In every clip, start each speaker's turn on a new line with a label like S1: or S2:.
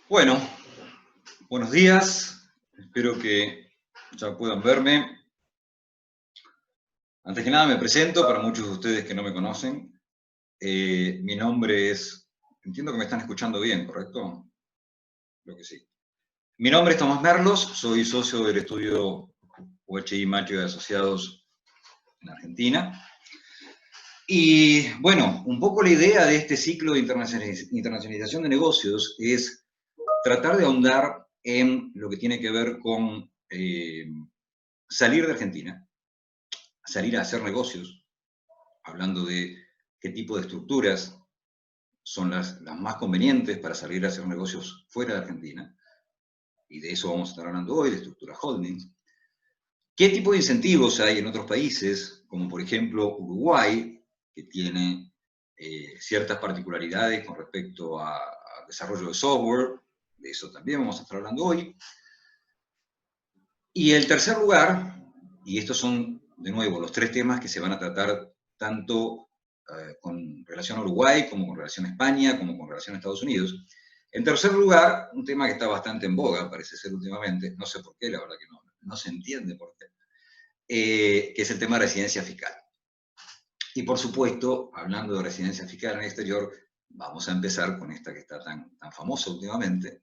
S1: Bueno, buenos días. Espero que ya puedan verme. Antes que nada me presento para muchos de ustedes que no me conocen. Mi nombre es... Entiendo que me están escuchando bien, ¿correcto? Creo que sí. Mi nombre es Tomás Merlos, soy socio del estudio UHI Macho y Asociados en Argentina. Y bueno, un poco la idea de este ciclo de internacionalización de negocios es tratar de ahondar en lo que tiene que ver con salir de Argentina, salir a hacer negocios, hablando de qué tipo de estructuras son las más convenientes para salir a hacer negocios fuera de Argentina, y de eso vamos a estar hablando hoy, de estructuras holdings. ¿Qué tipo de incentivos hay en otros países, como por ejemplo Uruguay, que tiene ciertas particularidades con respecto a desarrollo de software? De eso también vamos a estar hablando hoy. Y el tercer lugar, y estos son de nuevo los tres temas que se van a tratar tanto con relación a Uruguay, como con relación a España, como con relación a Estados Unidos. En tercer lugar, un tema que está bastante en boga, parece ser últimamente, no sé por qué, la verdad que no se entiende por qué, que es el tema de residencia fiscal. Y por supuesto, hablando de residencia fiscal en el exterior, vamos a empezar con esta que está tan famosa últimamente,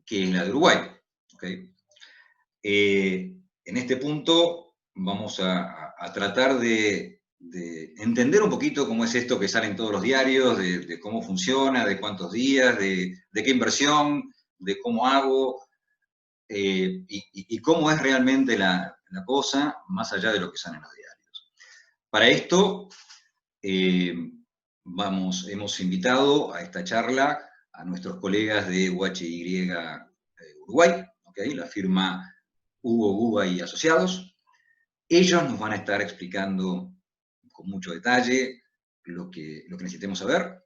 S1: que es la de Uruguay. ¿Okay? En este punto vamos a tratar de entender un poquito cómo es esto que sale en todos los diarios, de cómo funciona, de cuántos días, de qué inversión, de cómo hago, y cómo es realmente la cosa, más allá de lo que sale en los diarios. Para esto, hemos invitado a esta charla a nuestros colegas de UHY Uruguay, ¿okay? La firma Hugo Guba y Asociados. Ellos nos van a estar explicando con mucho detalle lo que necesitemos saber.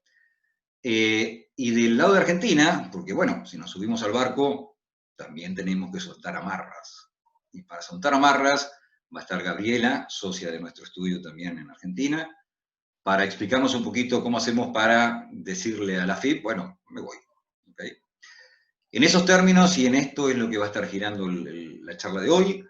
S1: Y del lado de Argentina, porque bueno, si nos subimos al barco, también tenemos que soltar amarras. Y para soltar amarras va a estar Gabriela, socia de nuestro estudio también en Argentina, para explicarnos un poquito cómo hacemos para decirle a la FIP, bueno, me voy. ¿Okay? En esos términos, y en esto es lo que va a estar girando la charla de hoy,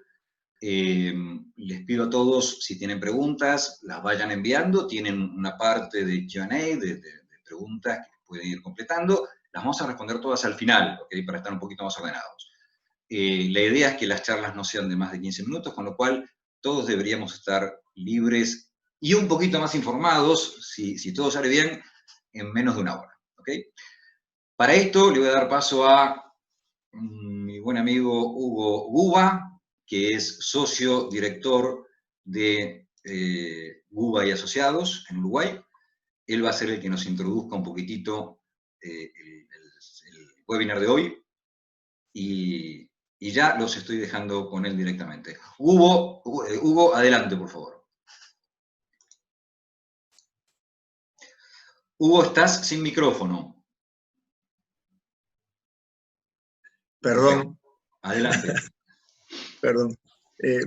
S1: les pido a todos, si tienen preguntas, las vayan enviando. Tienen una parte de Q&A, de preguntas que pueden ir completando. Las vamos a responder todas al final, ¿okay? Para estar un poquito más ordenados. La idea es que las charlas no sean de más de 15 minutos, con lo cual todos deberíamos estar libres y un poquito más informados, si todo sale bien, en menos de una hora. ¿Okay? Para esto le voy a dar paso a mi buen amigo Hugo Guba, que es socio director de Guba y Asociados en Uruguay. Él va a ser el que nos introduzca un poquitito el webinar de hoy, y ya los estoy dejando con él directamente. Hugo, adelante, por favor. Hugo, estás sin micrófono.
S2: Perdón.
S1: Adelante.
S2: Perdón.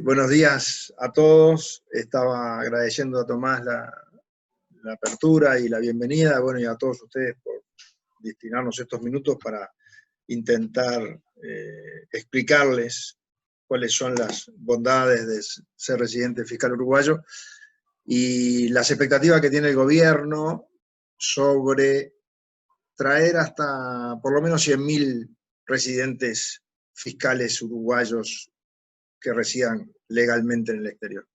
S2: Buenos días a todos. Estaba agradeciendo a Tomás la apertura y la bienvenida, bueno, y a todos ustedes por destinarnos estos minutos para intentar explicarles cuáles son las bondades de ser residente fiscal uruguayo y las expectativas que tiene el gobierno sobre traer hasta por lo menos 100.000 residentes fiscales uruguayos que residan legalmente en el exterior.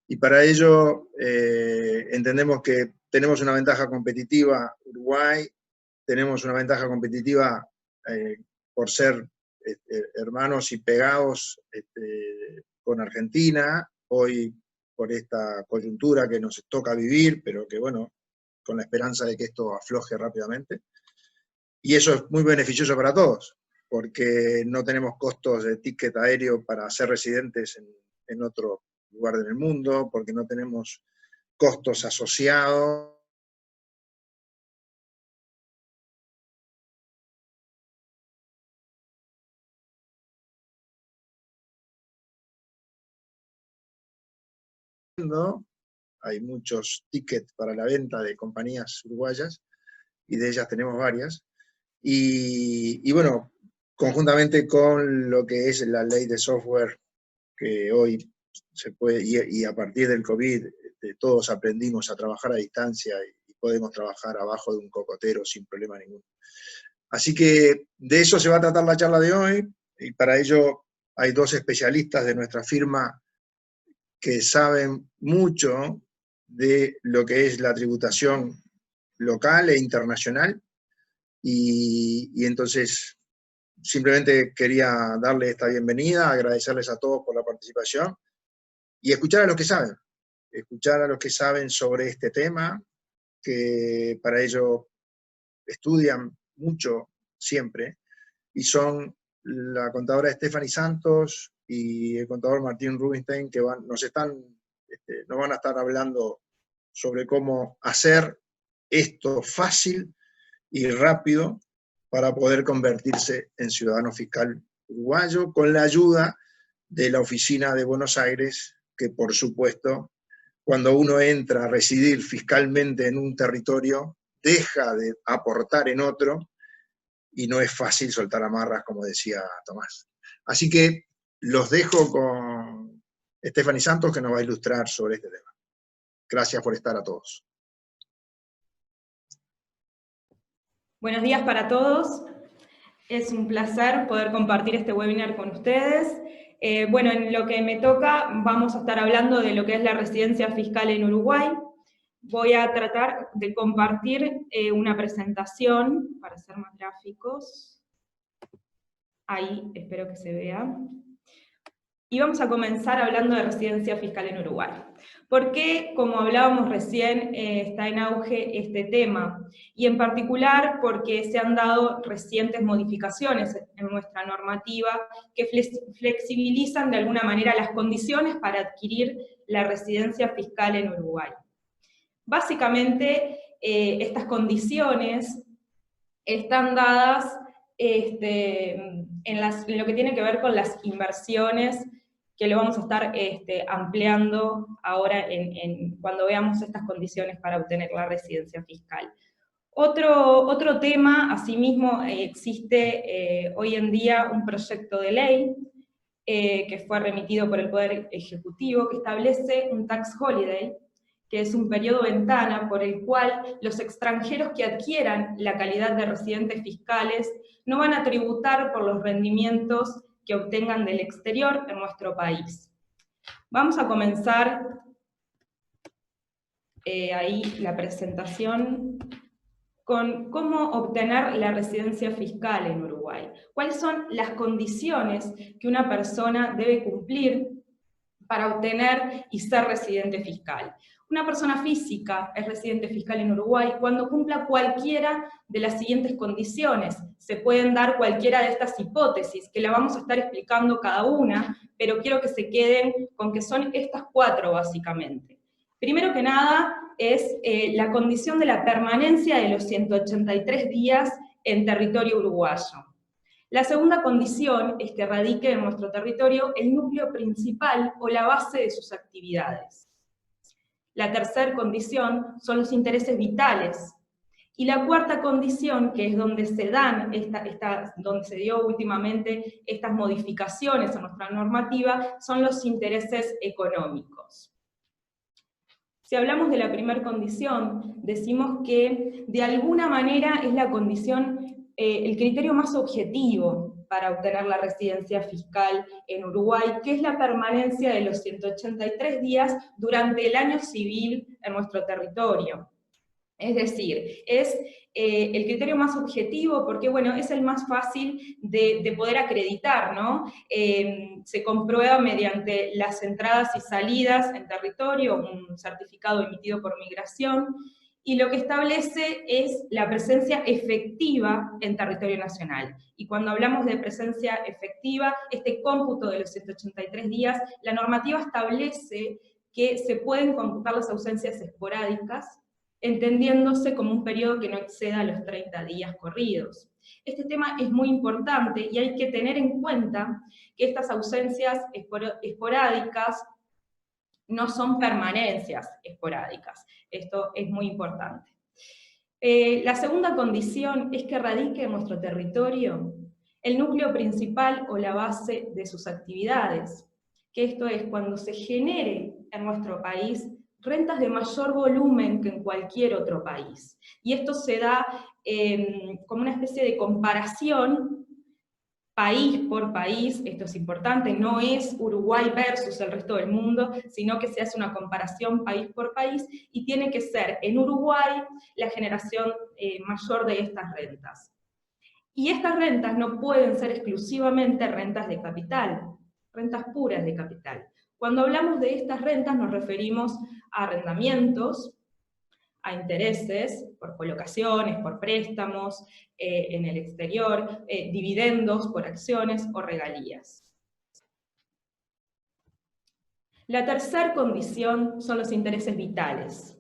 S2: Y para ello entendemos que tenemos una ventaja competitiva Uruguay, tenemos una ventaja competitiva por ser hermanos y pegados con Argentina, hoy por esta coyuntura que nos toca vivir, pero que bueno, con la esperanza de que esto afloje rápidamente. Y eso es muy beneficioso para todos, porque no tenemos costos de ticket aéreo para ser residentes en otro lugar del mundo, porque no tenemos costos asociados. Hay muchos tickets para la venta de compañías uruguayas, y de ellas tenemos varias, y bueno, conjuntamente con lo que es la ley de software que hoy se puede, y a partir del COVID todos aprendimos a trabajar a distancia y podemos trabajar abajo de un cocotero sin problema ninguno. Así que de eso se va a tratar la charla de hoy, y para ello hay dos especialistas de nuestra firma que saben mucho de lo que es la tributación local e internacional, y entonces simplemente quería darle esta bienvenida, agradecerles a todos por la participación, y escuchar a los que saben sobre este tema, que para ello estudian mucho siempre, y son la contadora Stephanie Santos y el contador Martín Rubinstein, que nos van a estar hablando sobre cómo hacer esto fácil y rápido para poder convertirse en ciudadano fiscal uruguayo, con la ayuda de la oficina de Buenos Aires, que por supuesto, cuando uno entra a residir fiscalmente en un territorio, deja de aportar en otro, y no es fácil soltar amarras, como decía Tomás. Así que los dejo con Stephanie Santos, que nos va a ilustrar sobre este tema. Gracias por estar a todos.
S3: Buenos días para todos. Es un placer poder compartir este webinar con ustedes. Bueno, en lo que me toca vamos a estar hablando de lo que es la residencia fiscal en Uruguay. Voy a tratar de compartir una presentación para hacer más gráficos. Ahí, espero que se vea. Y vamos a comenzar hablando de residencia fiscal en Uruguay. Porque, como hablábamos recién, está en auge este tema, y en particular porque se han dado recientes modificaciones en nuestra normativa que flexibilizan de alguna manera las condiciones para adquirir la residencia fiscal en Uruguay. Básicamente, estas condiciones están dadas en lo que tiene que ver con las inversiones, que lo vamos a estar ampliando ahora cuando veamos estas condiciones para obtener la residencia fiscal. Otro tema, asimismo, existe hoy en día un proyecto de ley que fue remitido por el Poder Ejecutivo, que establece un tax holiday, que es un periodo ventana por el cual los extranjeros que adquieran la calidad de residentes fiscales no van a tributar por los rendimientos que obtengan del exterior en nuestro país. Vamos a comenzar ahí la presentación con cómo obtener la residencia fiscal en Uruguay. ¿Cuáles son las condiciones que una persona debe cumplir para obtener y ser residente fiscal? Una persona física es residente fiscal en Uruguay cuando cumpla cualquiera de las siguientes condiciones. Se pueden dar cualquiera de estas hipótesis, que la vamos a estar explicando cada una, pero quiero que se queden con que son estas 4 básicamente. Primero que nada es la condición de la permanencia de los 183 días en territorio uruguayo. La segunda condición es que radique en nuestro territorio el núcleo principal o la base de sus actividades. La tercera condición son los intereses vitales. Y la cuarta condición, que es donde se dan, donde se dio últimamente estas modificaciones a nuestra normativa, son los intereses económicos. Si hablamos de la primera condición, decimos que de alguna manera es la condición, el criterio más objetivo para obtener la residencia fiscal en Uruguay, que es la permanencia de los 183 días durante el año civil en nuestro territorio. Es decir, es el criterio más objetivo porque, bueno, es el más fácil de poder acreditar, ¿no? Se comprueba mediante las entradas y salidas en territorio, un certificado emitido por Migración, y lo que establece es la presencia efectiva en territorio nacional. Y cuando hablamos de presencia efectiva, este cómputo de los 183 días, la normativa establece que se pueden computar las ausencias esporádicas, entendiéndose como un periodo que no exceda los 30 días corridos. Este tema es muy importante y hay que tener en cuenta que estas ausencias esporádicas no son permanencias esporádicas. Esto es muy importante. La segunda condición es que radique en nuestro territorio el núcleo principal o la base de sus actividades, que esto es cuando se genere en nuestro país rentas de mayor volumen que en cualquier otro país. Y esto se da como una especie de comparación país por país, esto es importante, no es Uruguay versus el resto del mundo, sino que se hace una comparación país por país, y tiene que ser en Uruguay la generación mayor de estas rentas. Y estas rentas no pueden ser exclusivamente rentas de capital, rentas puras de capital. Cuando hablamos de estas rentas nos referimos a arrendamientos, a intereses por colocaciones, por préstamos en el exterior, dividendos por acciones o regalías. La tercera condición son los intereses vitales.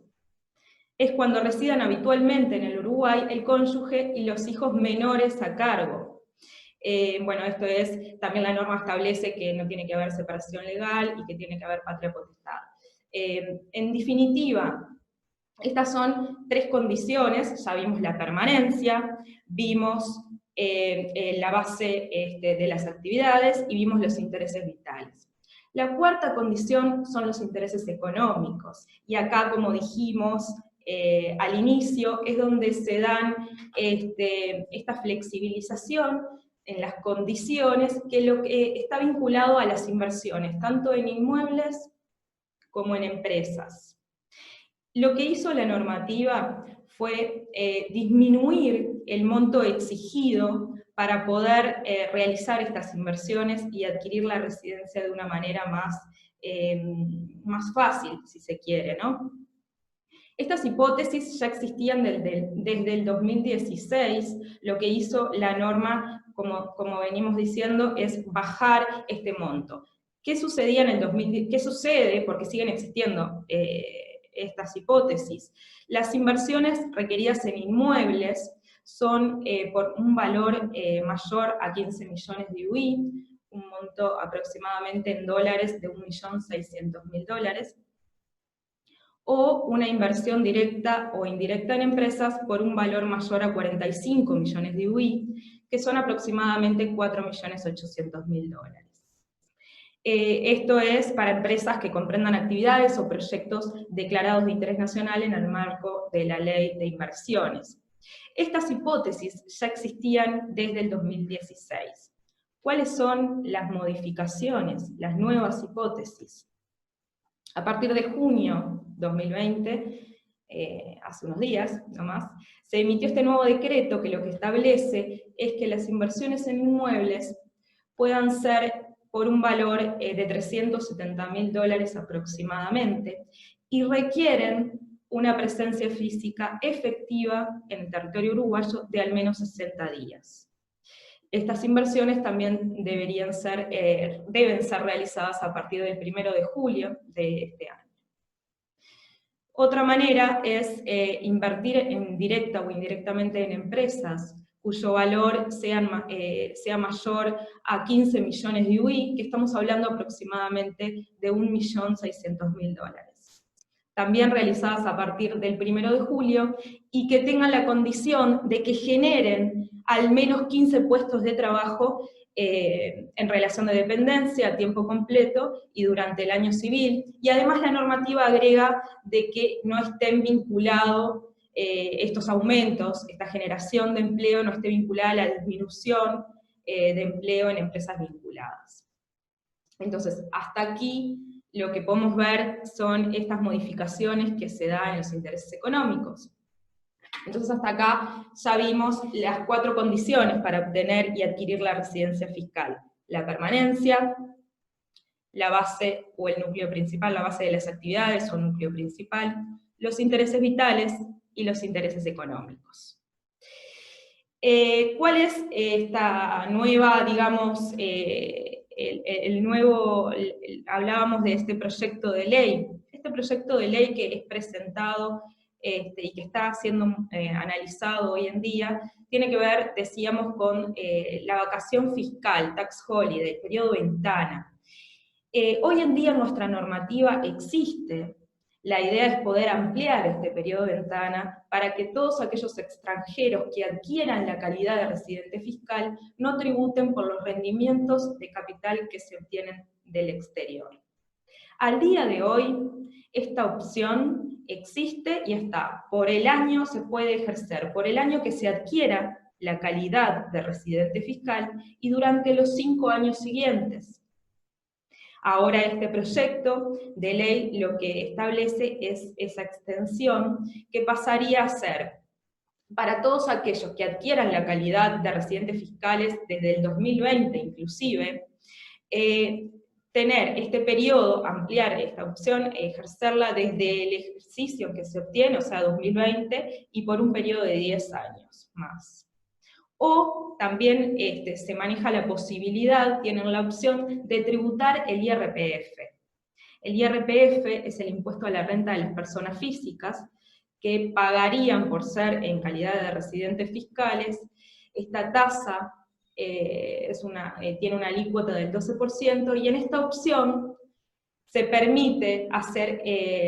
S3: Es cuando residan habitualmente en el Uruguay el cónyuge y los hijos menores a cargo. Bueno, esto es, también la norma establece que no tiene que haber separación legal y que tiene que haber patria potestad. En definitiva, estas son tres condiciones, ya vimos la permanencia, vimos la base de las actividades y vimos los intereses vitales. La cuarta condición son los intereses económicos, y acá, como dijimos al inicio, es donde se dan esta flexibilización en las condiciones, que está vinculado a las inversiones, tanto en inmuebles como en empresas. Lo que hizo la normativa fue disminuir el monto exigido para poder realizar estas inversiones y adquirir la residencia de una manera más fácil, si se quiere, ¿no? Estas hipótesis ya existían desde el 2016, lo que hizo la norma, como venimos diciendo, es bajar este monto. ¿Qué sucedía en el 2010? ¿Qué sucede? Porque siguen existiendo estas hipótesis. Las inversiones requeridas en inmuebles son por un valor mayor a 15 millones de UI, un monto aproximadamente en dólares de 1.600.000 dólares, o una inversión directa o indirecta en empresas por un valor mayor a 45 millones de UI, que son aproximadamente 4.800.000 dólares. Esto es para empresas que comprendan actividades o proyectos declarados de interés nacional en el marco de la Ley de Inversiones. Estas hipótesis ya existían desde el 2016. ¿Cuáles son las modificaciones, las nuevas hipótesis? A partir de junio 2020, hace unos días nomás, se emitió este nuevo decreto que lo que establece es que las inversiones en inmuebles puedan ser por un valor de 370.000 dólares aproximadamente, y requieren una presencia física efectiva en el territorio uruguayo de al menos 60 días. Estas inversiones también deben ser realizadas a partir del 1 de julio de este año. Otra manera es invertir directa o indirectamente en empresas cuyo valor sea mayor a 15 millones de UI, que estamos hablando aproximadamente de 1.600.000 dólares. También realizadas a partir del 1 de julio, y que tengan la condición de que generen al menos 15 puestos de trabajo en relación de dependencia a tiempo completo y durante el año civil, y además la normativa agrega de que no estén vinculados estos aumentos, esta generación de empleo no esté vinculada a la disminución de empleo en empresas vinculadas. Entonces, hasta aquí lo que podemos ver son estas modificaciones que se dan en los intereses económicos. Entonces hasta acá ya vimos las 4 condiciones para obtener y adquirir la residencia fiscal: la permanencia, la base o el núcleo principal, la base de las actividades o núcleo principal, los intereses vitales y los intereses económicos. ¿Cuál es esta nueva, digamos, hablábamos de este proyecto de ley? Este proyecto de ley que es presentado y que está siendo analizado hoy en día, tiene que ver, decíamos, con la vacación fiscal, tax holiday, periodo ventana. Hoy en día en nuestra normativa existe La idea es poder ampliar este periodo de ventana para que todos aquellos extranjeros que adquieran la calidad de residente fiscal no tributen por los rendimientos de capital que se obtienen del exterior. Al día de hoy, esta opción existe y está. Por el año se puede ejercer, por el año que se adquiera la calidad de residente fiscal y durante los 5 años siguientes. Ahora este proyecto de ley lo que establece es esa extensión que pasaría a ser para todos aquellos que adquieran la calidad de residentes fiscales desde el 2020 inclusive, tener este periodo, ampliar esta opción, ejercerla desde el ejercicio que se obtiene, o sea, 2020, y por un periodo de 10 años más. O también se maneja la posibilidad, tienen la opción de tributar el IRPF. El IRPF es el impuesto a la renta de las personas físicas, que pagarían por ser en calidad de residentes fiscales. Esta tasa tiene una alícuota del 12%, y en esta opción se permite hacer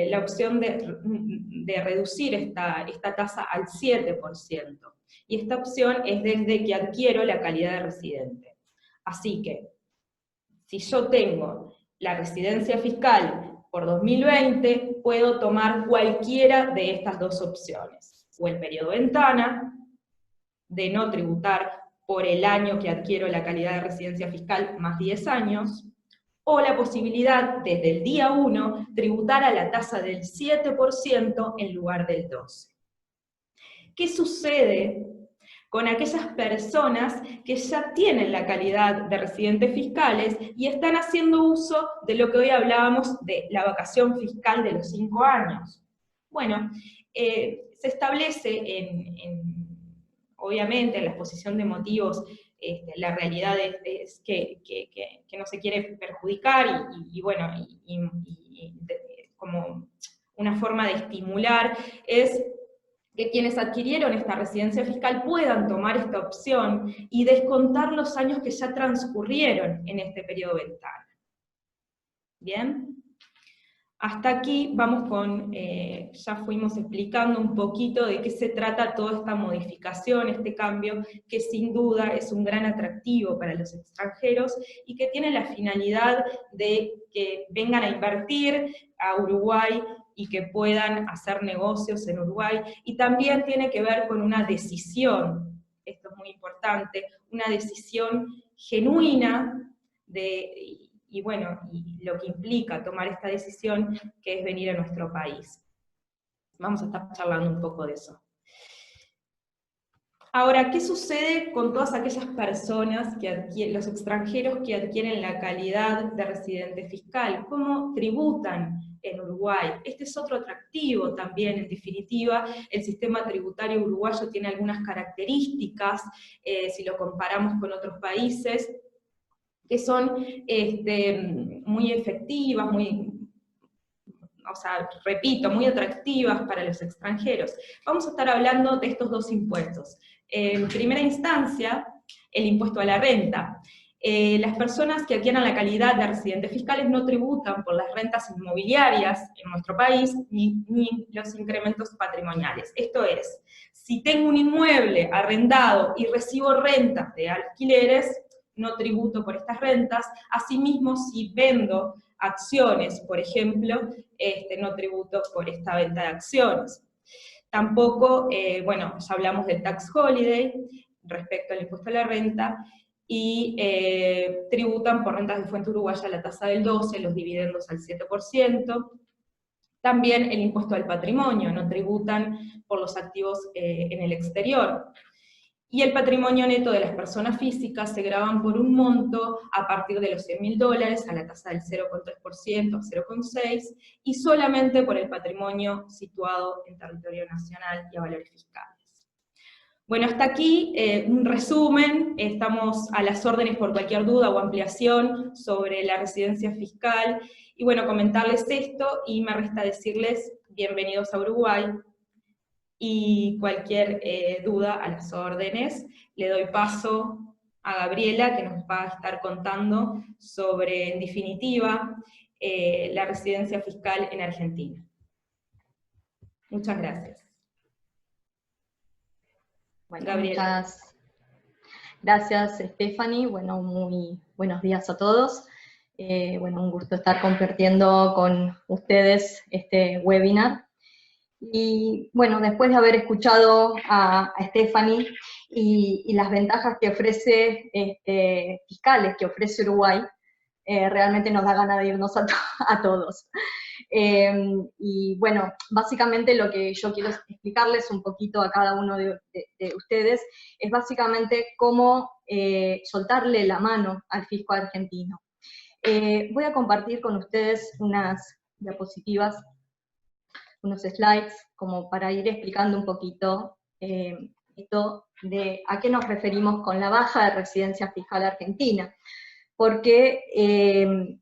S3: la opción de reducir esta tasa al 7%. Y esta opción es desde que adquiero la calidad de residente. Así que, si yo tengo la residencia fiscal por 2020, puedo tomar cualquiera de estas dos opciones. O el periodo ventana, de no tributar por el año que adquiero la calidad de residencia fiscal más 10 años, o la posibilidad desde el día 1 tributar a la tasa del 7% en lugar del 12%. ¿Qué sucede con aquellas personas que ya tienen la calidad de residentes fiscales y están haciendo uso de lo que hoy hablábamos de la vacación fiscal de los 5 años? Bueno, se establece obviamente en la exposición de motivos, la realidad es que no se quiere perjudicar como una forma de estimular es que quienes adquirieron esta residencia fiscal puedan tomar esta opción y descontar los años que ya transcurrieron en este periodo ventana. ¿Bien? Hasta aquí vamos con, ya fuimos explicando un poquito de qué se trata toda esta modificación, este cambio, que sin duda es un gran atractivo para los extranjeros y que tiene la finalidad de que vengan a invertir a Uruguay y que puedan hacer negocios en Uruguay, y también tiene que ver con una decisión, esto es muy importante, una decisión genuina y lo que implica tomar esta decisión, que es venir a nuestro país. Vamos a estar charlando un poco de eso. Ahora, ¿qué sucede con todas aquellas personas los extranjeros que adquieren la calidad de residente fiscal? ¿Cómo tributan en Uruguay? Este es otro atractivo también, en definitiva. El sistema tributario uruguayo tiene algunas características, si lo comparamos con otros países, que son muy efectivas, muy atractivas para los extranjeros. Vamos a estar hablando de estos dos impuestos. En primera instancia, el impuesto a la renta. Las personas que adquieran la calidad de residentes fiscales no tributan por las rentas inmobiliarias en nuestro país, ni los incrementos patrimoniales. Esto es, si tengo un inmueble arrendado y recibo rentas de alquileres, no tributo por estas rentas. Asimismo, si vendo acciones, por ejemplo, no tributo por esta venta de acciones. Tampoco, ya hablamos del tax holiday respecto al impuesto a la renta, y tributan por rentas de fuente uruguaya la tasa del 12%, los dividendos al 7%. También el impuesto al patrimonio, no tributan por los activos en el exterior. Y el patrimonio neto de las personas físicas se graban por un monto a partir de los $100.000 a la tasa del 0,3% a 0,6%, y solamente por el patrimonio situado en territorio nacional y a valores fiscales. Bueno, hasta aquí un resumen. Estamos a las órdenes por cualquier duda o ampliación sobre la residencia fiscal. Y bueno, comentarles esto, y me resta decirles bienvenidos a Uruguay. Y cualquier duda, a las órdenes. Le doy paso a Gabriela, que nos va a estar contando sobre, en definitiva, la residencia fiscal en Argentina. Muchas gracias.
S4: Bueno,
S3: Gabriela.
S4: muchas gracias, Stephanie. Bueno, muy buenos días a todos. Bueno, un gusto estar compartiendo con ustedes este webinar. Y bueno, después de haber escuchado a Stephanie y las ventajas que ofrece, fiscales que ofrece Uruguay, realmente nos da ganas de irnos a todos. Y bueno, básicamente lo que yo quiero explicarles un poquito a cada uno de ustedes es básicamente cómo soltarle la mano al fisco argentino. Voy a compartir con ustedes unas diapositivas, unos slides, como para ir explicando un poquito esto de a qué nos referimos con la baja de residencia fiscal argentina. Porque,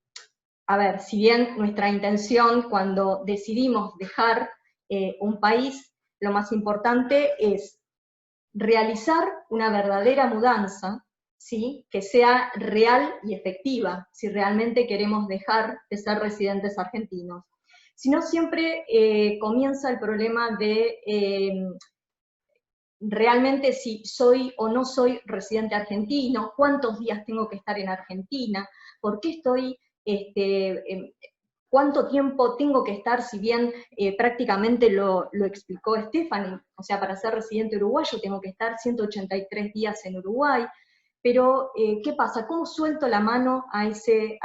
S4: a ver, si bien nuestra intención cuando decidimos dejar un país, lo más importante es realizar una verdadera mudanza, ¿sí? Que sea real y efectiva, si realmente queremos dejar de ser residentes argentinos. Si no, siempre comienza el problema de realmente si soy o no soy residente argentino, cuántos días tengo que estar en Argentina, por qué estoy, cuánto tiempo tengo que estar, si bien prácticamente lo explicó Stephanie, o sea, para ser residente uruguayo tengo que estar 183 días en Uruguay, pero ¿qué pasa? ¿Cómo suelto la mano a este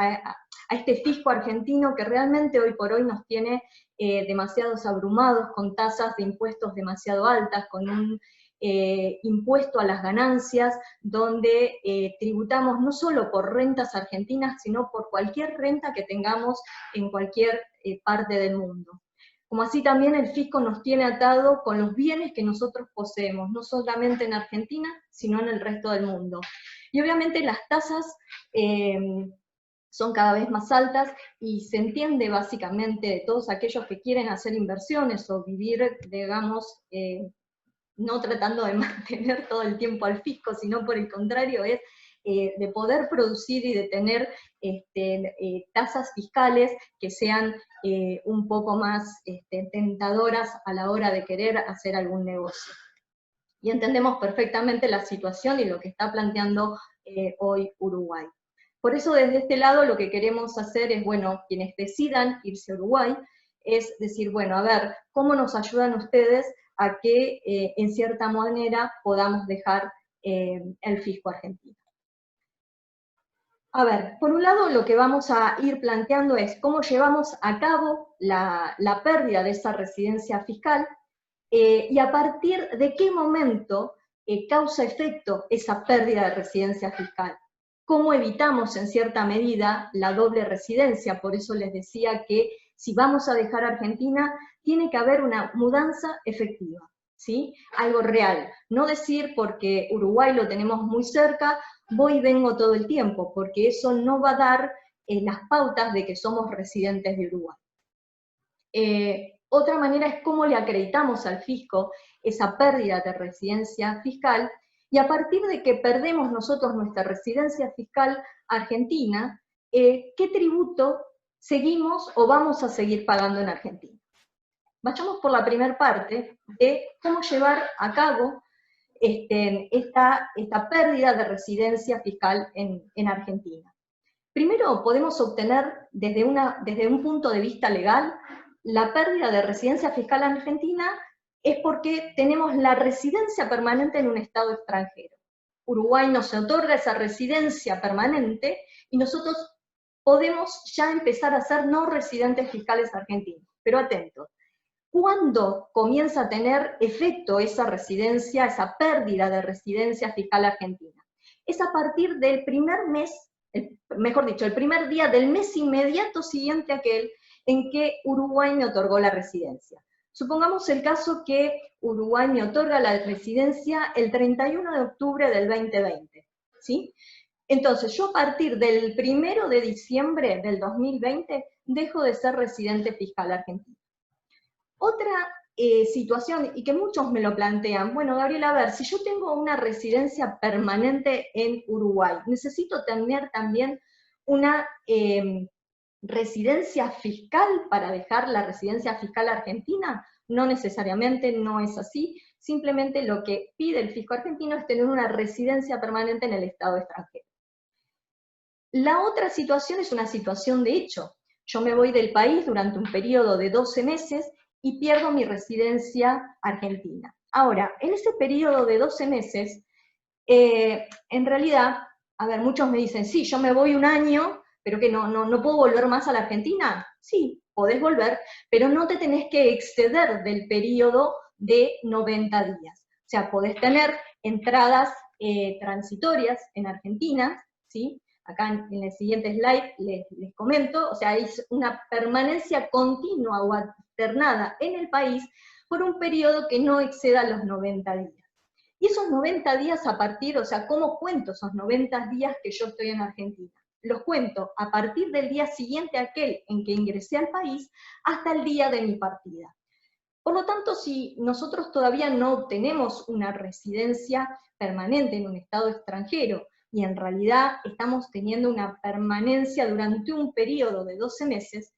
S4: fisco argentino que realmente hoy por hoy nos tiene demasiados abrumados, con tasas de impuestos demasiado altas, con un impuesto a las ganancias, donde tributamos no solo por rentas argentinas, sino por cualquier renta que tengamos en cualquier parte del mundo? Como así también el fisco nos tiene atado con los bienes que nosotros poseemos, no solamente en Argentina, sino en el resto del mundo. Y obviamente las tasas son cada vez más altas y se entiende básicamente de todos aquellos que quieren hacer inversiones o vivir, digamos, no tratando de mantener todo el tiempo al fisco, sino por el contrario es de poder producir y de tener tasas fiscales que sean un poco más tentadoras a la hora de querer hacer algún negocio. Y entendemos perfectamente la situación y lo que está planteando hoy Uruguay. Por eso desde este lado lo que queremos hacer es, bueno, quienes decidan irse a Uruguay, es decir, bueno, a ver, ¿cómo nos ayudan ustedes a que en cierta manera podamos dejar el fisco argentino? A ver, por un lado lo que vamos a ir planteando es cómo llevamos a cabo la pérdida de esa residencia fiscal y a partir de qué momento causa efecto esa pérdida de residencia fiscal. Cómo evitamos en cierta medida la doble residencia, por eso les decía que si vamos a dejar Argentina, tiene que haber una mudanza efectiva, ¿sí? Algo real, no decir porque Uruguay lo tenemos muy cerca, voy y vengo todo el tiempo, porque eso no va a dar las pautas de que somos residentes de Uruguay. Otra manera es cómo le acreditamos al fisco esa pérdida de residencia fiscal, y a partir de que perdemos nosotros nuestra residencia fiscal argentina, ¿qué tributo seguimos o vamos a seguir pagando en Argentina? Vayamos por la primera parte de cómo llevar a cabo esta pérdida de residencia fiscal en Argentina. Primero, podemos obtener desde un punto de vista legal la pérdida de residencia fiscal en Argentina es porque tenemos la residencia permanente en un estado extranjero. Uruguay nos otorga esa residencia permanente y nosotros podemos ya empezar a ser no residentes fiscales argentinos. Pero atentos, ¿cuándo comienza a tener efecto esa residencia, esa pérdida de residencia fiscal argentina? Es a partir del primer mes, mejor dicho, el primer día del mes inmediato siguiente a aquel en que Uruguay me otorgó la residencia. Supongamos el caso que Uruguay me otorga la residencia el 31 de octubre del 2020, ¿sí? Entonces, yo a partir del 1 de diciembre del 2020 dejo de ser residente fiscal argentino. Otra situación, y que muchos me lo plantean, bueno, Gabriela, a ver, si yo tengo una residencia permanente en Uruguay, ¿necesito tener también una residencia fiscal para dejar la residencia fiscal argentina? No necesariamente, no es así. Simplemente lo que pide el fisco argentino es tener una residencia permanente en el Estado extranjero. La otra situación es una situación de hecho. Yo me voy del país durante un periodo de 12 meses y pierdo mi residencia argentina. Ahora, en ese periodo de 12 meses, en realidad, a ver, muchos me dicen, sí, yo me voy un año, pero que no puedo volver más a la Argentina. Sí, podés volver, pero no te tenés que exceder del periodo de 90 días. O sea, podés tener entradas transitorias en Argentina, ¿sí? Acá en el siguiente slide les comento, o sea, es una permanencia continua o alternada en el país por un periodo que no exceda los 90 días. Y esos 90 días a partir, o sea, ¿cómo cuento esos 90 días que yo estoy en Argentina? Los cuento a partir del día siguiente a aquel en que ingresé al país hasta el día de mi partida. Por lo tanto, si nosotros todavía no tenemos una residencia permanente en un estado extranjero, y en realidad estamos teniendo una permanencia durante un periodo de 12 meses,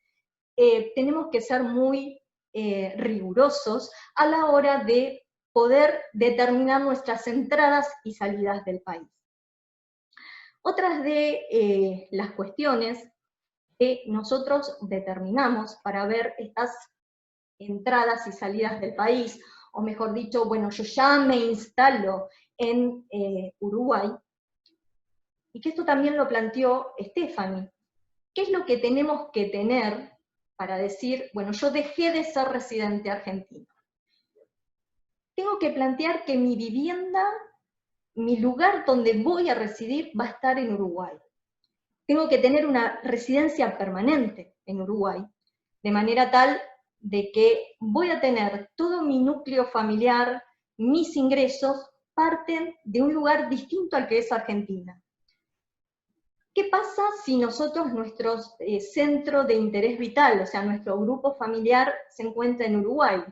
S4: tenemos que ser muy rigurosos a la hora de poder determinar nuestras entradas y salidas del país. Otras de las cuestiones que nosotros determinamos para ver estas entradas y salidas del país, o mejor dicho, bueno, yo ya me instalo en Uruguay, y que esto también lo planteó Stephanie. ¿Qué es lo que tenemos que tener para decir, bueno, yo dejé de ser residente argentino? Tengo que plantear que mi vivienda, mi lugar donde voy a residir va a estar en Uruguay. Tengo que tener una residencia permanente en Uruguay, de manera tal de que voy a tener todo mi núcleo familiar, mis ingresos, parten de un lugar distinto al que es Argentina. ¿Qué pasa si nosotros, nuestro centro de interés vital, o sea, nuestro grupo familiar se encuentra en Uruguay?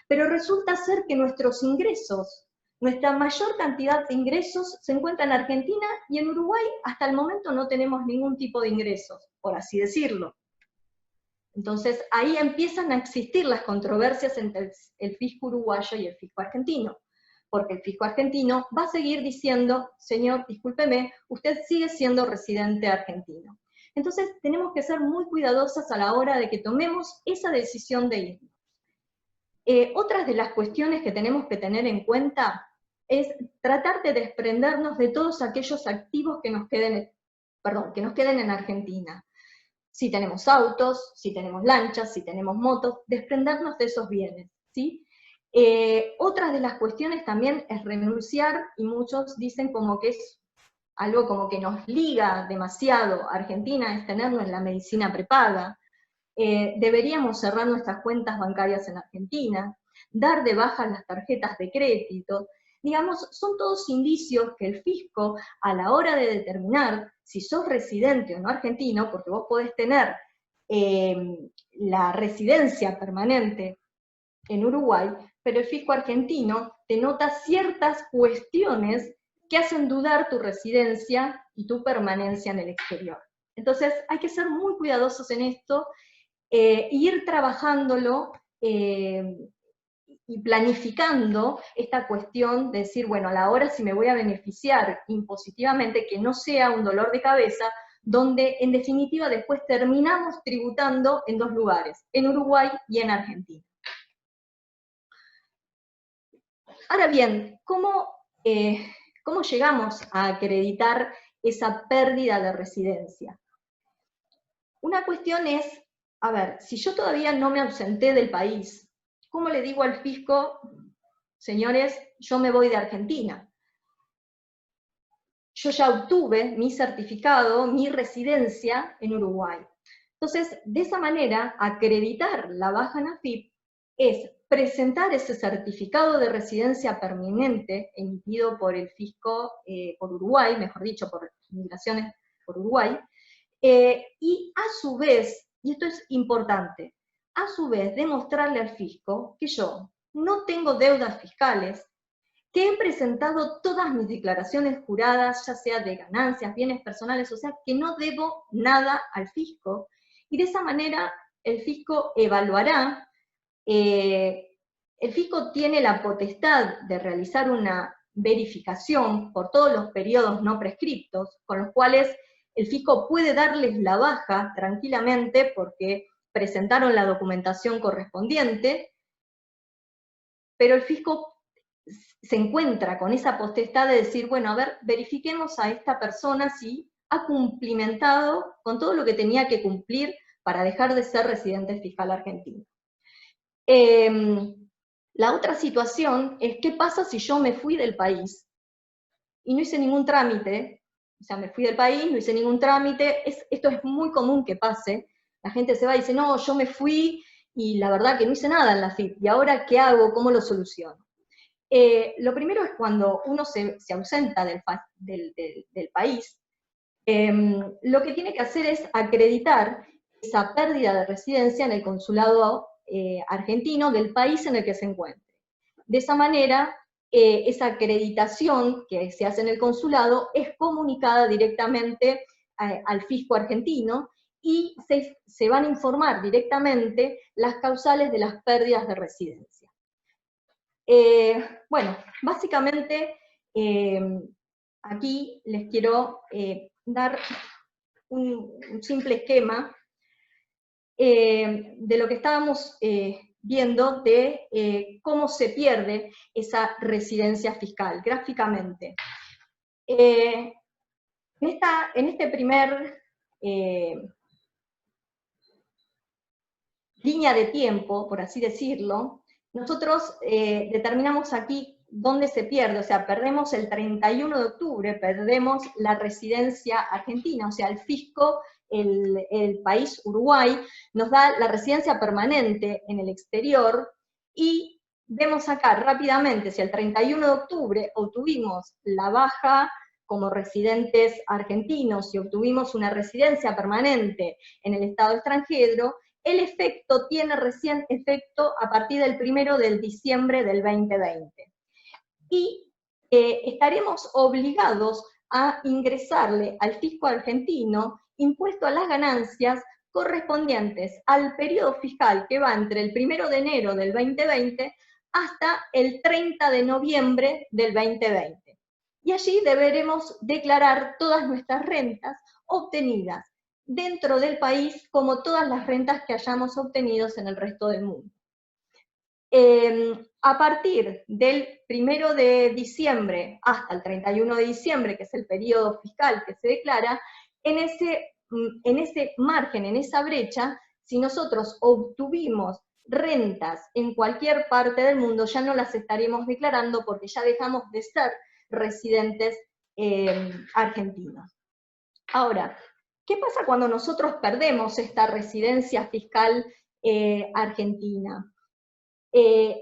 S4: Pero resulta ser que nuestros ingresos, nuestra mayor cantidad de ingresos se encuentra en Argentina y en Uruguay hasta el momento no tenemos ningún tipo de ingresos, por así decirlo. Entonces ahí empiezan a existir las controversias entre el fisco uruguayo y el fisco argentino, porque el fisco argentino va a seguir diciendo, señor, discúlpeme, usted sigue siendo residente argentino. Entonces tenemos que ser muy cuidadosas a la hora de que tomemos esa decisión de irnos. Otras de las cuestiones que tenemos que tener en cuenta es tratar de desprendernos de todos aquellos activos que nos queden en Argentina. Si tenemos autos, si tenemos lanchas, si tenemos motos, desprendernos de esos bienes, ¿sí? Otras de las cuestiones también es renunciar, y muchos dicen como que es algo como que nos liga demasiado a Argentina, es tenerlo en la medicina prepaga. Deberíamos cerrar nuestras cuentas bancarias en Argentina, dar de baja las tarjetas de crédito. Digamos, son todos indicios que el fisco, a la hora de determinar si sos residente o no argentino, porque vos podés tener la residencia permanente en Uruguay, pero el fisco argentino te nota ciertas cuestiones que hacen dudar tu residencia y tu permanencia en el exterior. Entonces hay que ser muy cuidadosos en esto, ir trabajándolo y planificando esta cuestión de decir, bueno, a la hora si me voy a beneficiar impositivamente, que no sea un dolor de cabeza, donde en definitiva después terminamos tributando en dos lugares, en Uruguay y en Argentina. Ahora bien, ¿cómo llegamos a acreditar esa pérdida de residencia? Una cuestión es, a ver, si yo todavía no me ausenté del país, ¿cómo le digo al fisco, señores, yo me voy de Argentina? Yo ya obtuve mi certificado, mi residencia en Uruguay. Entonces, de esa manera, acreditar la baja en AFIP es presentar ese certificado de residencia permanente emitido por el fisco, por Uruguay, mejor dicho, por Migraciones por Uruguay, y a su vez, y esto es importante, a su vez demostrarle al fisco que yo no tengo deudas fiscales, que he presentado todas mis declaraciones juradas, ya sea de ganancias, bienes personales, o sea, que no debo nada al fisco, y de esa manera el fisco evaluará el fisco tiene la potestad de realizar una verificación por todos los periodos no prescriptos, con los cuales el fisco puede darles la baja tranquilamente porque presentaron la documentación correspondiente, pero el fisco se encuentra con esa potestad de decir, bueno, a ver, verifiquemos a esta persona si ha cumplimentado con todo lo que tenía que cumplir para dejar de ser residente fiscal argentino. La otra situación es, ¿qué pasa si yo me fui del país y no hice ningún trámite? O sea, me fui del país, no hice ningún trámite, esto es muy común que pase, la gente se va y dice, no, yo me fui y la verdad que no hice nada en la FIP, ¿y ahora qué hago? ¿Cómo lo soluciono? Lo primero es cuando uno se ausenta del país, lo que tiene que hacer es acreditar esa pérdida de residencia en el consulado argentino del país en el que se encuentre. De esa manera, esa acreditación que se hace en el consulado es comunicada directamente al fisco argentino y se van a informar directamente las causales de las pérdidas de residencia. Bueno, básicamente aquí les quiero dar un simple esquema de lo que estábamos viendo de cómo se pierde esa residencia fiscal, gráficamente. En este primer línea de tiempo, por así decirlo, nosotros determinamos aquí dónde se pierde, o sea, perdemos el 31 de octubre, perdemos la residencia argentina, o sea, el fisco, el país Uruguay, nos da la residencia permanente en el exterior, y vemos acá rápidamente, si el 31 de octubre obtuvimos la baja como residentes argentinos y obtuvimos una residencia permanente en el Estado extranjero, el efecto tiene recién efecto a partir del 1 de diciembre del 2020. Y estaremos obligados a ingresarle al fisco argentino impuesto a las ganancias correspondientes al periodo fiscal que va entre el 1 de enero del 2020 hasta el 30 de noviembre del 2020. Y allí deberemos declarar todas nuestras rentas obtenidas dentro del país, como todas las rentas que hayamos obtenido en el resto del mundo. A partir del 1 de diciembre hasta el 31 de diciembre, que es el periodo fiscal que se declara, en ese margen, en esa brecha, si nosotros obtuvimos rentas en cualquier parte del mundo, ya no las estaremos declarando porque ya dejamos de ser residentes argentinos. Ahora, ¿qué pasa cuando nosotros perdemos esta residencia fiscal argentina?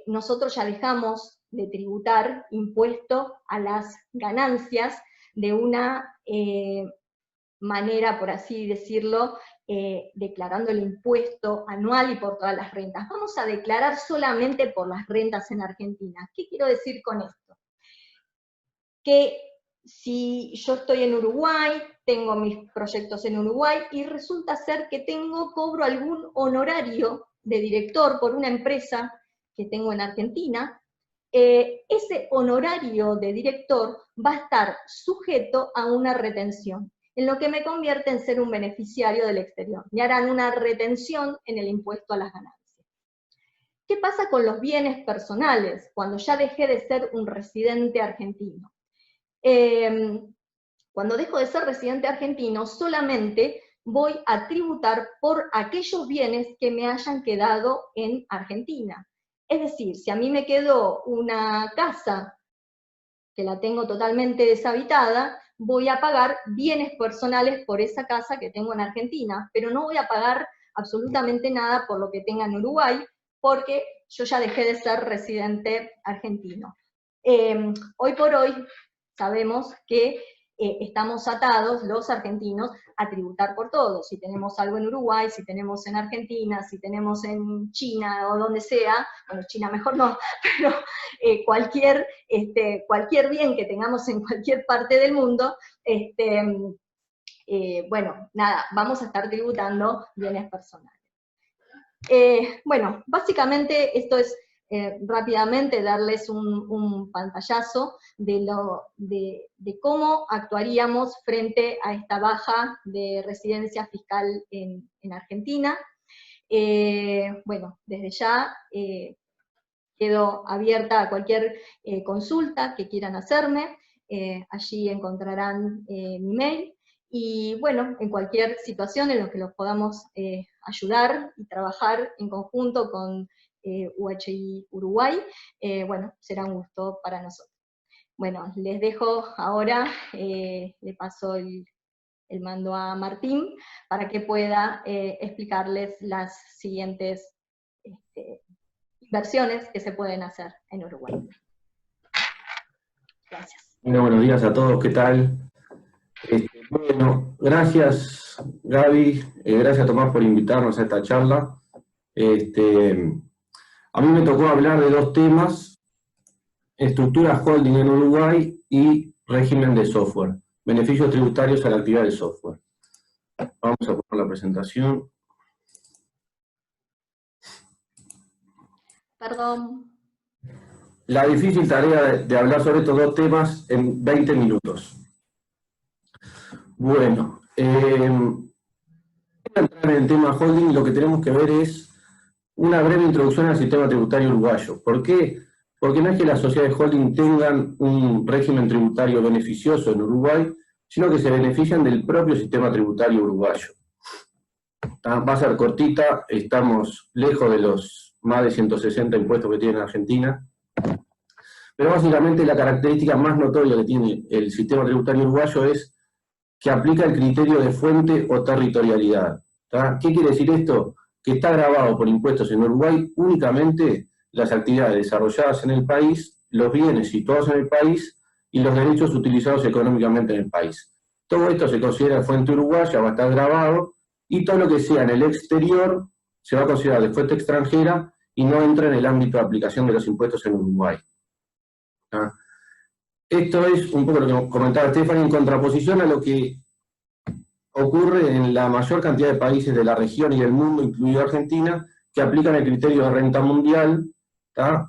S4: Nosotros ya dejamos de tributar impuesto a las ganancias de una manera, por así decirlo, declarando el impuesto anual y por todas las rentas. Vamos a declarar solamente por las rentas en Argentina. ¿Qué quiero decir con esto? Que si yo estoy en Uruguay, tengo mis proyectos en Uruguay, y resulta ser que cobro algún honorario de director por una empresa que tengo en Argentina, ese honorario de director va a estar sujeto a una retención, en lo que me convierte en ser un beneficiario del exterior. Me harán una retención en el impuesto a las ganancias. ¿Qué pasa con los bienes personales cuando ya dejé de ser un residente argentino? Cuando dejo de ser residente argentino, solamente voy a tributar por aquellos bienes que me hayan quedado en Argentina. Es decir, si a mí me quedó una casa que la tengo totalmente deshabitada, voy a pagar bienes personales por esa casa que tengo en Argentina, pero no voy a pagar absolutamente nada por lo que tenga en Uruguay, porque yo ya dejé de ser residente argentino. Hoy por hoy sabemos que estamos atados, los argentinos, a tributar por todo. Si tenemos algo en Uruguay, si tenemos en Argentina, si tenemos en China o donde sea, bueno, China mejor no, pero cualquier bien que tengamos en cualquier parte del mundo, bueno, nada, vamos a estar tributando bienes personales. Bueno, básicamente esto es rápidamente darles un pantallazo de cómo actuaríamos frente a esta baja de residencia fiscal en Argentina. Bueno, desde ya quedo abierta a cualquier consulta que quieran hacerme, allí encontrarán mi mail, y bueno, en cualquier situación en la que los podamos ayudar y trabajar en conjunto con UHI Uruguay, bueno, será un gusto para nosotros. Bueno, les dejo ahora, le paso el mando a Martín para que pueda explicarles las siguientes inversiones que se pueden hacer en Uruguay. Gracias.
S5: Bueno, buenos días a todos, ¿qué tal? Bueno, gracias Gaby, gracias Tomás por invitarnos a esta charla. A mí me tocó hablar de dos temas: estructuras holding en Uruguay y régimen de software, beneficios tributarios a la actividad de software. Vamos a poner la presentación.
S4: Perdón.
S5: La difícil tarea de hablar sobre estos dos temas en 20 minutos. Bueno, para entrar en el tema holding, lo que tenemos que ver es una breve introducción al sistema tributario uruguayo. ¿Por qué? Porque no es que las sociedades holding tengan un régimen tributario beneficioso en Uruguay, sino que se benefician del propio sistema tributario uruguayo. Va a ser cortita, estamos lejos de los más de 160 impuestos que tiene Argentina, pero básicamente la característica más notoria que tiene el sistema tributario uruguayo es que aplica el criterio de fuente o territorialidad. ¿Qué quiere decir esto? Que está grabado por impuestos en Uruguay únicamente las actividades desarrolladas en el país, los bienes situados en el país y los derechos utilizados económicamente en el país. Todo esto se considera fuente uruguaya, va a estar grabado, y todo lo que sea en el exterior se va a considerar de fuente extranjera y no entra en el ámbito de aplicación de los impuestos en Uruguay. Esto es un poco lo que comentaba Stephanie, en contraposición a lo que ocurre en la mayor cantidad de países de la región y del mundo, incluido Argentina, que aplican el criterio de renta mundial,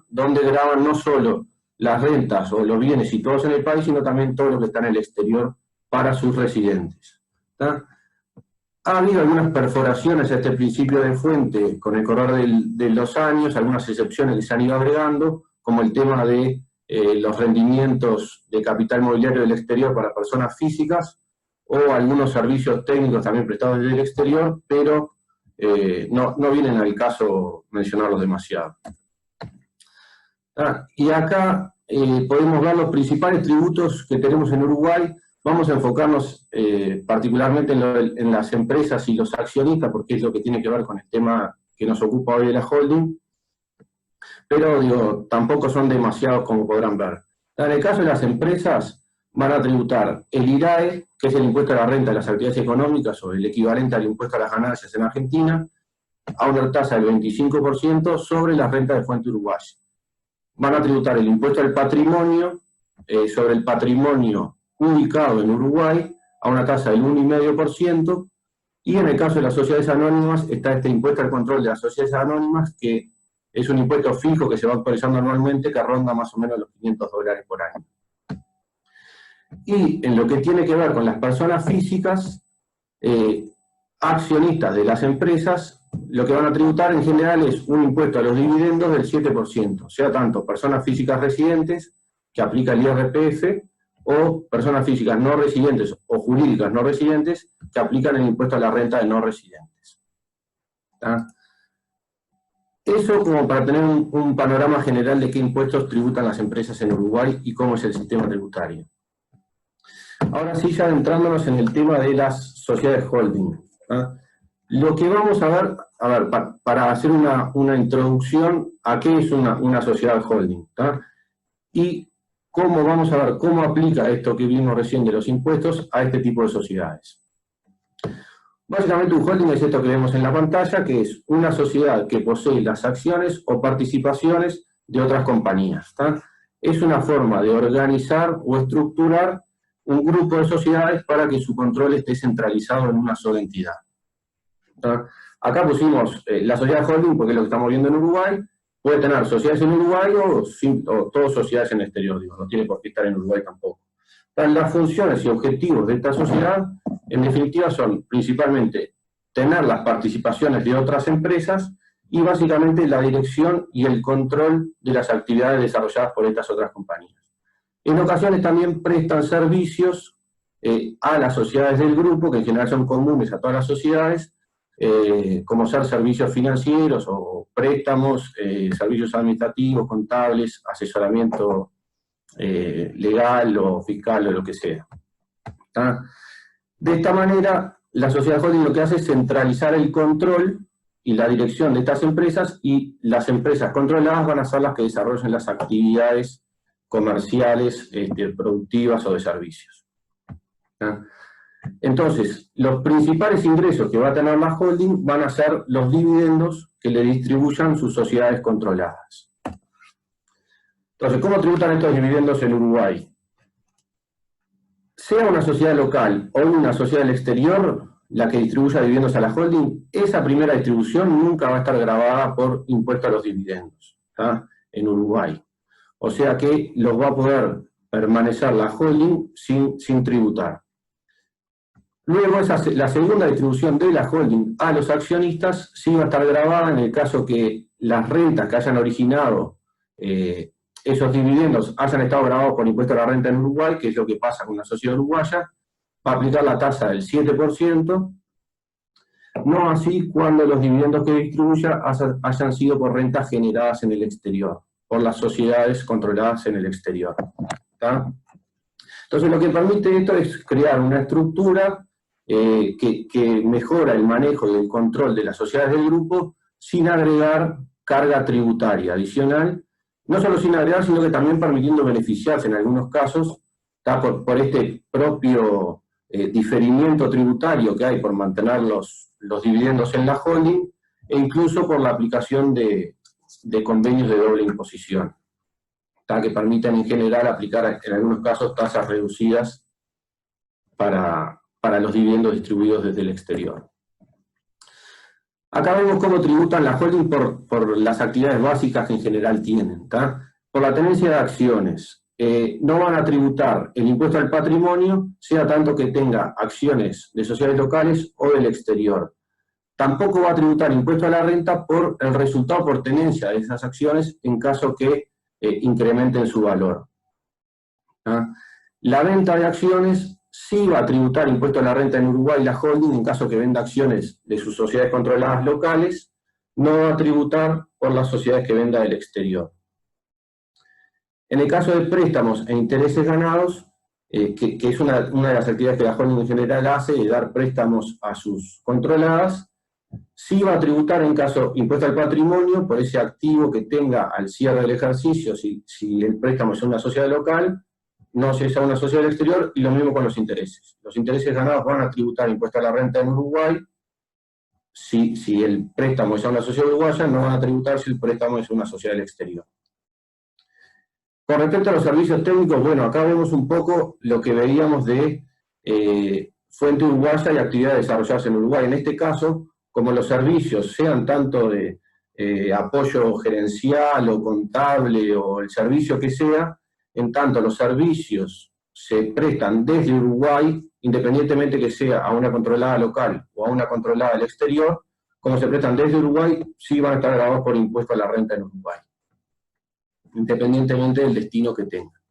S5: donde graban no solo las rentas o los bienes situados en el país, sino también todo lo que está en el exterior para sus residentes. Ha habido algunas perforaciones a este principio de fuente con el correr de los años, algunas excepciones que se han ido agregando, como el tema de los rendimientos de capital mobiliario del exterior para personas físicas, o algunos servicios técnicos también prestados desde el exterior, pero no vienen al caso mencionarlos demasiado. Y acá podemos ver los principales tributos que tenemos en Uruguay. Vamos a enfocarnos particularmente en las empresas y los accionistas, porque es lo que tiene que ver con el tema que nos ocupa hoy de la holding, pero digo, tampoco son demasiados como podrán ver. En el caso de las empresas, van a tributar el IRAE, que es el impuesto a la renta de las actividades económicas, o el equivalente al impuesto a las ganancias en Argentina, a una tasa del 25% sobre las rentas de fuente uruguaya. Van a tributar el impuesto al patrimonio, sobre el patrimonio ubicado en Uruguay, a una tasa del 1,5%, y en el caso de las sociedades anónimas está este impuesto al control de las sociedades anónimas, que es un impuesto fijo que se va actualizando anualmente, que ronda más o menos los $500 por año. Y en lo que tiene que ver con las personas físicas, accionistas de las empresas, lo que van a tributar en general es un impuesto a los dividendos del 7%, o sea, tanto personas físicas residentes, que aplica el IRPF, o personas físicas no residentes o jurídicas no residentes, que aplican el impuesto a la renta de no residentes. Eso como para tener un panorama general de qué impuestos tributan las empresas en Uruguay y cómo es el sistema tributario. Ahora sí, ya adentrándonos en el tema de las sociedades holding. Lo que vamos a ver para hacer una introducción a qué es una sociedad holding, y cómo vamos a ver cómo aplica esto que vimos recién de los impuestos a este tipo de sociedades. Básicamente un holding es esto que vemos en la pantalla, que es una sociedad que posee las acciones o participaciones de otras compañías. Es una forma de organizar o estructurar un grupo de sociedades para que su control esté centralizado en una sola entidad. Acá pusimos la sociedad holding porque es lo que estamos viendo en Uruguay, puede tener sociedades en Uruguay o todas sociedades en el exterior, digo, no tiene por qué estar en Uruguay tampoco. Entonces, las funciones y objetivos de esta sociedad, en definitiva, son principalmente tener las participaciones de otras empresas y básicamente la dirección y el control de las actividades desarrolladas por estas otras compañías. En ocasiones también prestan servicios a las sociedades del grupo, que en general son comunes a todas las sociedades, como ser servicios financieros o préstamos, servicios administrativos, contables, asesoramiento legal o fiscal o lo que sea. ¿Tá? De esta manera, la sociedad holding lo que hace es centralizar el control y la dirección de estas empresas, y las empresas controladas van a ser las que desarrollen las actividades comerciales, productivas o de servicios. ¿Tá? Entonces, los principales ingresos que va a tener la holding van a ser los dividendos que le distribuyan sus sociedades controladas. Entonces, ¿cómo tributan estos dividendos en Uruguay? Sea una sociedad local o una sociedad del exterior la que distribuya dividendos a la holding, esa primera distribución nunca va a estar grabada por impuesto a los dividendos, ¿tá? En Uruguay. O sea que los va a poder permanecer la holding sin tributar. Luego, la segunda distribución de la holding a los accionistas sí va a estar grabada en el caso que las rentas que hayan originado esos dividendos hayan estado grabados por impuesto a la renta en Uruguay, que es lo que pasa con una sociedad uruguaya. Va a aplicar la tasa del 7%, no así cuando los dividendos que distribuya hayan sido por rentas generadas en el exterior, por las sociedades controladas en el exterior. ¿Tá? Entonces, lo que permite esto es crear una estructura que mejora el manejo y el control de las sociedades del grupo sin agregar carga tributaria adicional, no solo sin agregar, sino que también permitiendo beneficiarse en algunos casos por este propio diferimiento tributario que hay por mantener los dividendos en la holding, e incluso por la aplicación de convenios de doble imposición, que permiten en general aplicar en algunos casos tasas reducidas para los dividendos distribuidos desde el exterior. Acá vemos cómo tributan la holding por las actividades básicas que en general tienen. Por la tenencia de acciones, no van a tributar el impuesto al patrimonio, sea tanto que tenga acciones de sociedades locales o del exterior. Tampoco va a tributar impuesto a la renta por el resultado por tenencia de esas acciones en caso que incrementen su valor. La venta de acciones sí va a tributar impuesto a la renta en Uruguay la holding en caso que venda acciones de sus sociedades controladas locales, no va a tributar por las sociedades que venda del exterior. En el caso de préstamos e intereses ganados, que es una de las actividades que la holding en general hace, de dar préstamos a sus controladas, sí va a tributar en caso impuesto al patrimonio por ese activo que tenga al cierre del ejercicio, si el préstamo es a una sociedad local, no si es a una sociedad del exterior, y lo mismo con los intereses. Los intereses ganados van a tributar impuesto a la renta en Uruguay, si el préstamo es a una sociedad uruguaya, no van a tributar si el préstamo es a una sociedad del exterior. Con respecto a los servicios técnicos, bueno, acá vemos un poco lo que veíamos de fuente uruguaya y actividades desarrolladas en Uruguay. En este caso, como los servicios sean tanto de apoyo gerencial o contable o el servicio que sea, en tanto los servicios se prestan desde Uruguay, independientemente que sea a una controlada local o a una controlada del exterior, como se prestan desde Uruguay, sí van a estar grabados por impuesto a la renta en Uruguay, independientemente del destino que tengan.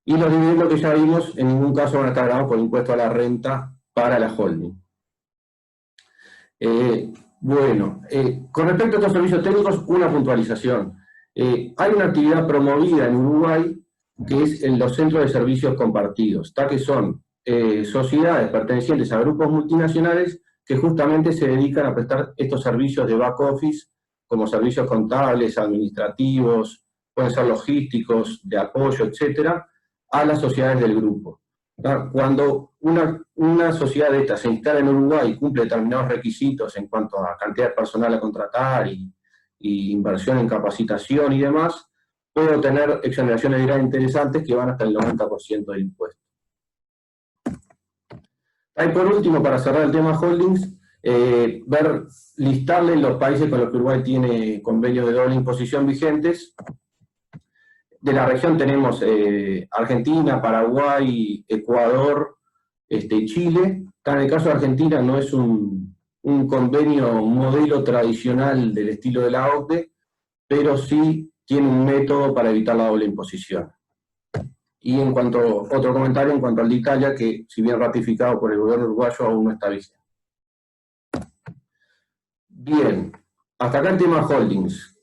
S5: Y los dividendos que ya vimos, en ningún caso van a estar grabados por impuesto a la renta para la holding. Con respecto a estos servicios técnicos, una puntualización. Hay una actividad promovida en Uruguay que es en los centros de servicios compartidos, que son sociedades pertenecientes a grupos multinacionales que justamente se dedican a prestar estos servicios de back office, como servicios contables, administrativos, pueden ser logísticos, de apoyo, etcétera, a las sociedades del grupo. Cuando una sociedad de estas se instala en Uruguay y cumple determinados requisitos en cuanto a cantidad de personal a contratar y inversión en capacitación y demás, puede obtener exoneraciones de interesantes que van hasta el 90% del impuesto. Y por último, para cerrar el tema holdings, listarle los países con los que Uruguay tiene convenios de doble imposición vigentes. De la región tenemos Argentina, Paraguay, Ecuador, Chile. En el caso de Argentina no es un convenio modelo tradicional del estilo de la OCDE, pero sí tiene un método para evitar la doble imposición. Y otro comentario en cuanto al de Italia, que si bien ratificado por el gobierno uruguayo, aún no está vigente. Bien, hasta acá el tema holdings.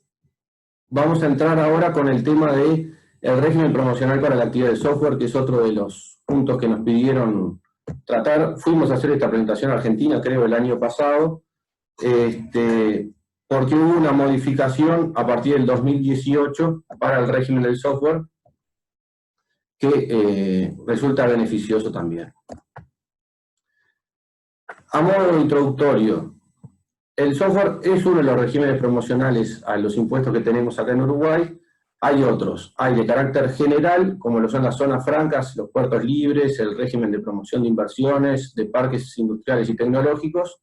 S5: Vamos a entrar ahora con el tema del régimen promocional para la actividad de software, que es otro de los puntos que nos pidieron tratar. Fuimos a hacer esta presentación a Argentina, creo, el año pasado, porque hubo una modificación a partir del 2018 para el régimen del software, que resulta beneficioso también. A modo introductorio, el software es uno de los regímenes promocionales a los impuestos que tenemos acá en Uruguay. Hay otros, hay de carácter general, como lo son las zonas francas, los puertos libres, el régimen de promoción de inversiones, de parques industriales y tecnológicos,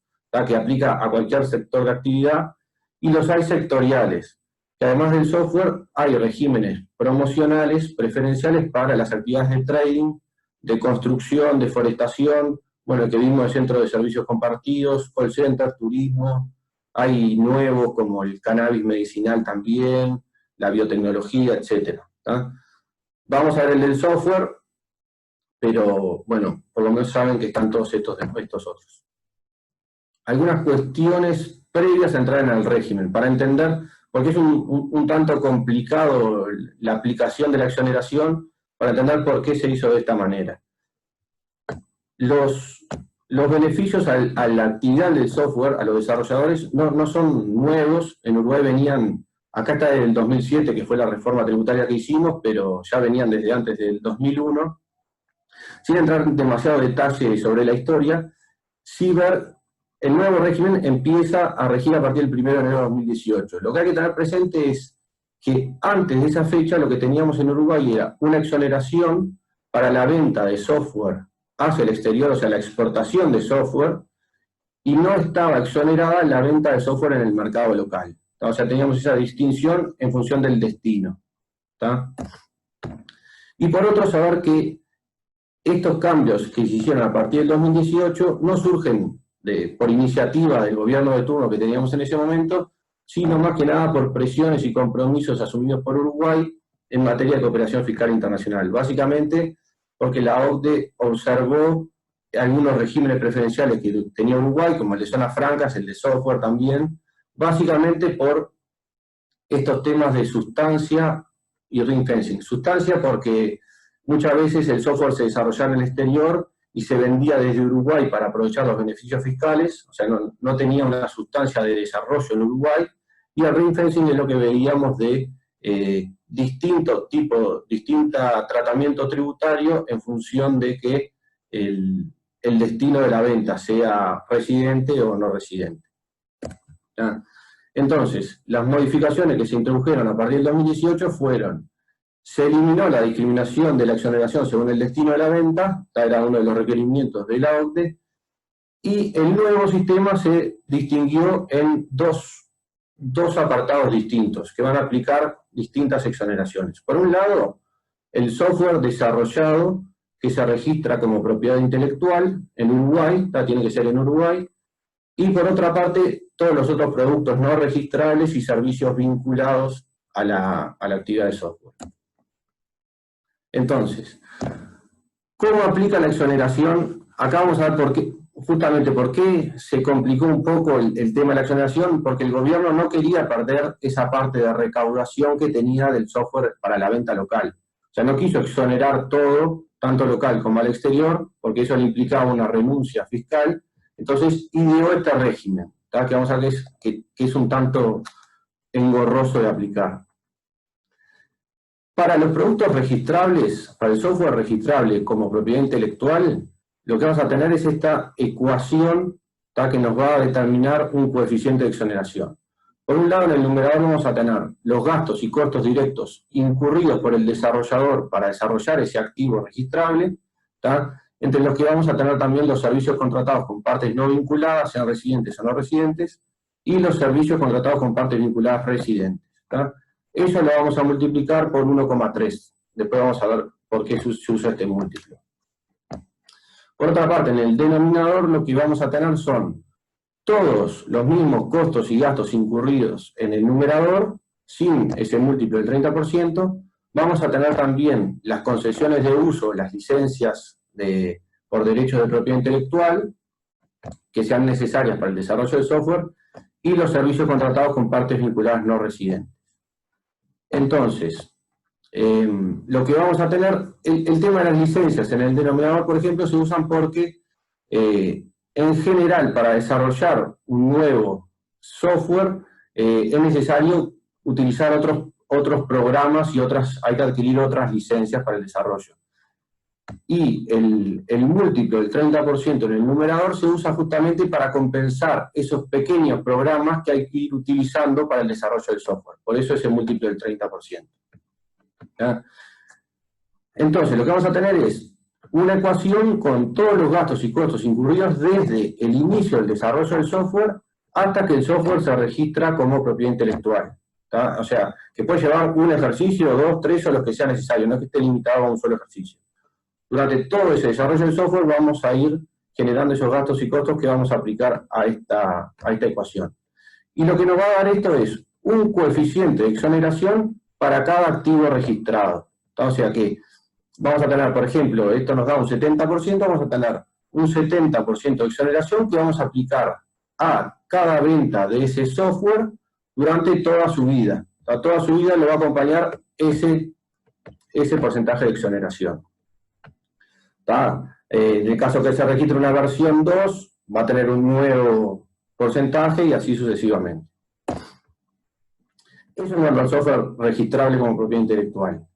S5: que aplica a cualquier sector de actividad, y los hay sectoriales, que además del software hay regímenes promocionales preferenciales para las actividades de trading, de construcción, de forestación, bueno, que vimos de centro de servicios compartidos, call center, turismo, hay nuevos como el cannabis medicinal también, la biotecnología, etc. Vamos a ver el del software, pero bueno, por lo menos saben que están todos estos otros. Algunas cuestiones previas a entrar en el régimen, para entender, porque es un tanto complicado la aplicación de la exoneración, para entender por qué se hizo de esta manera. Los beneficios a la actividad del software, a los desarrolladores, no son nuevos. En Uruguay venían, acá está el 2007, que fue la reforma tributaria que hicimos, pero ya venían desde antes del 2001. Sin entrar en demasiado detalle sobre la historia, sí ver, el nuevo régimen empieza a regir a partir del 1 de enero de 2018. Lo que hay que tener presente es que antes de esa fecha lo que teníamos en Uruguay era una exoneración para la venta de software hacia el exterior, o sea, la exportación de software, y no estaba exonerada la venta de software en el mercado local. O sea, teníamos esa distinción en función del destino. Y por otro, saber que estos cambios que se hicieron a partir del 2018 no surgen por iniciativa del gobierno de turno que teníamos en ese momento, sino más que nada por presiones y compromisos asumidos por Uruguay en materia de cooperación fiscal internacional. Básicamente, porque la OCDE observó algunos regímenes preferenciales que tenía Uruguay, como el de zonas francas, el de software también, básicamente por estos temas de sustancia y ring fencing. Sustancia porque muchas veces el software se desarrollaba en el exterior y se vendía desde Uruguay para aprovechar los beneficios fiscales, o sea, no tenía una sustancia de desarrollo en Uruguay, y el ring fencing es lo que veíamos de distinto tratamiento tributario en función de que el destino de la venta sea residente o no residente. Entonces, las modificaciones que se introdujeron a partir del 2018 fueron: se eliminó la discriminación de la exoneración según el destino de la venta, era uno de los requerimientos de la OCDE, y el nuevo sistema se distinguió en dos apartados distintos, que van a aplicar distintas exoneraciones. Por un lado, el software desarrollado que se registra como propiedad intelectual en Uruguay, tiene que ser en Uruguay, y por otra parte, todos los otros productos no registrables y servicios vinculados a la actividad de software. Entonces, ¿cómo aplica la exoneración? Acá vamos a ver justamente por qué se complicó un poco el tema de la exoneración, porque el gobierno no quería perder esa parte de recaudación que tenía del software para la venta local. O sea, no quiso exonerar todo, tanto local como al exterior, porque eso le implicaba una renuncia fiscal. Entonces, ideó este régimen, que vamos a ver que es un tanto engorroso de aplicar. Para los productos registrables, para el software registrable como propiedad intelectual, lo que vamos a tener es esta ecuación que nos va a determinar un coeficiente de exoneración. Por un lado, en el numerador vamos a tener los gastos y costos directos incurridos por el desarrollador para desarrollar ese activo registrable. En entre los que vamos a tener también los servicios contratados con partes no vinculadas, sean residentes o no residentes, y los servicios contratados con partes vinculadas residentes. ¿Tá? Eso lo vamos a multiplicar por 1,3. Después vamos a ver por qué se usa este múltiplo. Por otra parte, en el denominador lo que vamos a tener son todos los mismos costos y gastos incurridos en el numerador, sin ese múltiplo del 30%, vamos a tener también las concesiones de uso, las licencias por derecho de propiedad intelectual, que sean necesarias para el desarrollo del software, y los servicios contratados con partes vinculadas no residentes. Entonces, lo que vamos a tener, el tema de las licencias en el denominador, por ejemplo, se usan porque, en general, para desarrollar un nuevo software, es necesario utilizar otros programas y hay que adquirir otras licencias para el desarrollo. Y el múltiplo del 30% en el numerador se usa justamente para compensar esos pequeños programas que hay que ir utilizando para el desarrollo del software. Por eso ese múltiplo del 30%. ¿Ya? Entonces, lo que vamos a tener es una ecuación con todos los gastos y costos incurridos desde el inicio del desarrollo del software hasta que el software se registra como propiedad intelectual. ¿Tá? O sea, que puede llevar un ejercicio, 2, 3 o los que sea necesario, no que esté limitado a un solo ejercicio. Durante todo ese desarrollo del software vamos a ir generando esos gastos y costos que vamos a aplicar a esta ecuación. Y lo que nos va a dar esto es un coeficiente de exoneración para cada activo registrado. O sea que vamos a tener, por ejemplo, esto nos da un 70%, vamos a tener un 70% de exoneración que vamos a aplicar a cada venta de ese software durante toda su vida. A toda su vida le va a acompañar ese porcentaje de exoneración. En el caso que se registre una versión 2, va a tener un nuevo porcentaje y así sucesivamente. Eso es en cuanto al software registrable como propiedad intelectual.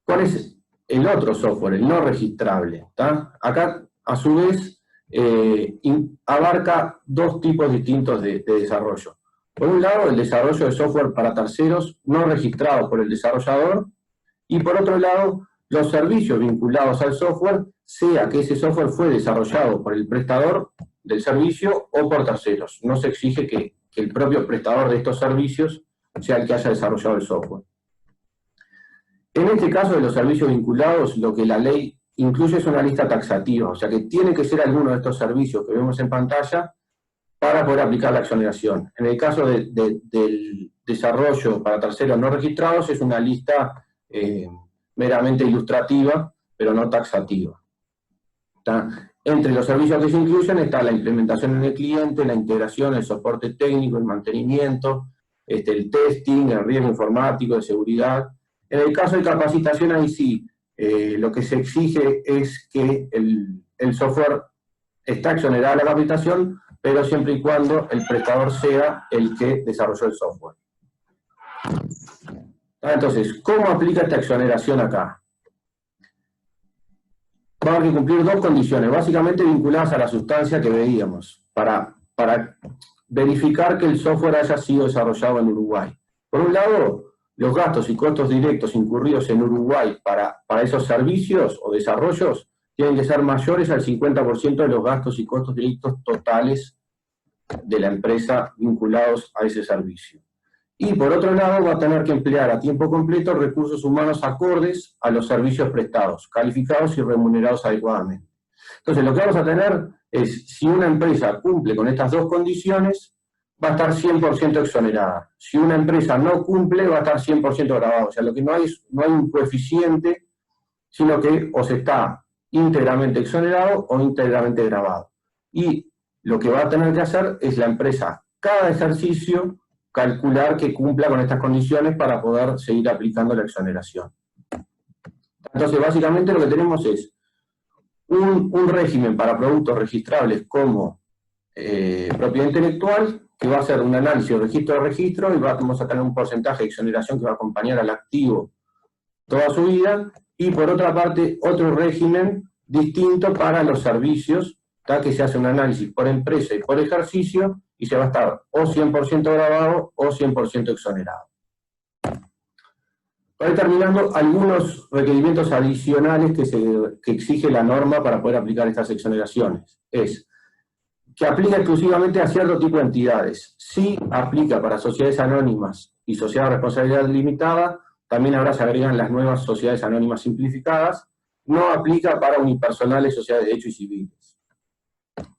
S5: ¿Cuál es el otro software, el no registrable? ¿Tá? Acá, a su vez, abarca dos tipos distintos de desarrollo. Por un lado, el desarrollo de software para terceros no registrados por el desarrollador, y por otro lado, los servicios vinculados al software, sea que ese software fue desarrollado por el prestador del servicio o por terceros. No se exige que el propio prestador de estos servicios sea el que haya desarrollado el software. En este caso de los servicios vinculados, lo que la ley incluye es una lista taxativa, o sea que tiene que ser alguno de estos servicios que vemos en pantalla para poder aplicar la exoneración. En el caso del desarrollo para terceros no registrados, es una lista meramente ilustrativa, pero no taxativa. ¿Tá? Entre los servicios que se incluyen está la implementación en el cliente, la integración, el soporte técnico, el mantenimiento, el testing, el riesgo informático, de seguridad. En el caso de capacitación, ahí sí, lo que se exige es que el software está exonerado a la capacitación, pero siempre y cuando el prestador sea el que desarrolló el software. Entonces, ¿cómo aplica esta exoneración acá? Va a haber que cumplir dos condiciones, básicamente vinculadas a la sustancia que veíamos, para verificar que el software haya sido desarrollado en Uruguay. Por un lado, los gastos y costos directos incurridos en Uruguay para esos servicios o desarrollos tienen que ser mayores al 50% de los gastos y costos directos totales de la empresa vinculados a ese servicio. Y por otro lado, va a tener que emplear a tiempo completo recursos humanos acordes a los servicios prestados, calificados y remunerados adecuadamente. Entonces, lo que vamos a tener es, si una empresa cumple con estas dos condiciones, va a estar 100% exonerada. Si una empresa no cumple, va a estar 100% grabado. O sea, lo que no hay un coeficiente, sino que o se está íntegramente exonerado o íntegramente grabado. Y lo que va a tener que hacer es la empresa, cada ejercicio, calcular que cumpla con estas condiciones para poder seguir aplicando la exoneración. Entonces, básicamente lo que tenemos es un régimen para productos registrables como propiedad intelectual, que va a ser un análisis registro de registro, y vamos a tener un porcentaje de exoneración que va a acompañar al activo toda su vida, y por otra parte, otro régimen distinto para los servicios, que se hace un análisis por empresa y por ejercicio, y se va a estar o 100% grabado o 100% exonerado. Para ir terminando, algunos requerimientos adicionales que exige la norma para poder aplicar estas exoneraciones. Es que aplica exclusivamente a cierto tipo de entidades. Sí aplica para sociedades anónimas y sociedades de responsabilidad limitada, también ahora se agregan las nuevas sociedades anónimas simplificadas, no aplica para unipersonales, sociedades de derecho y civiles.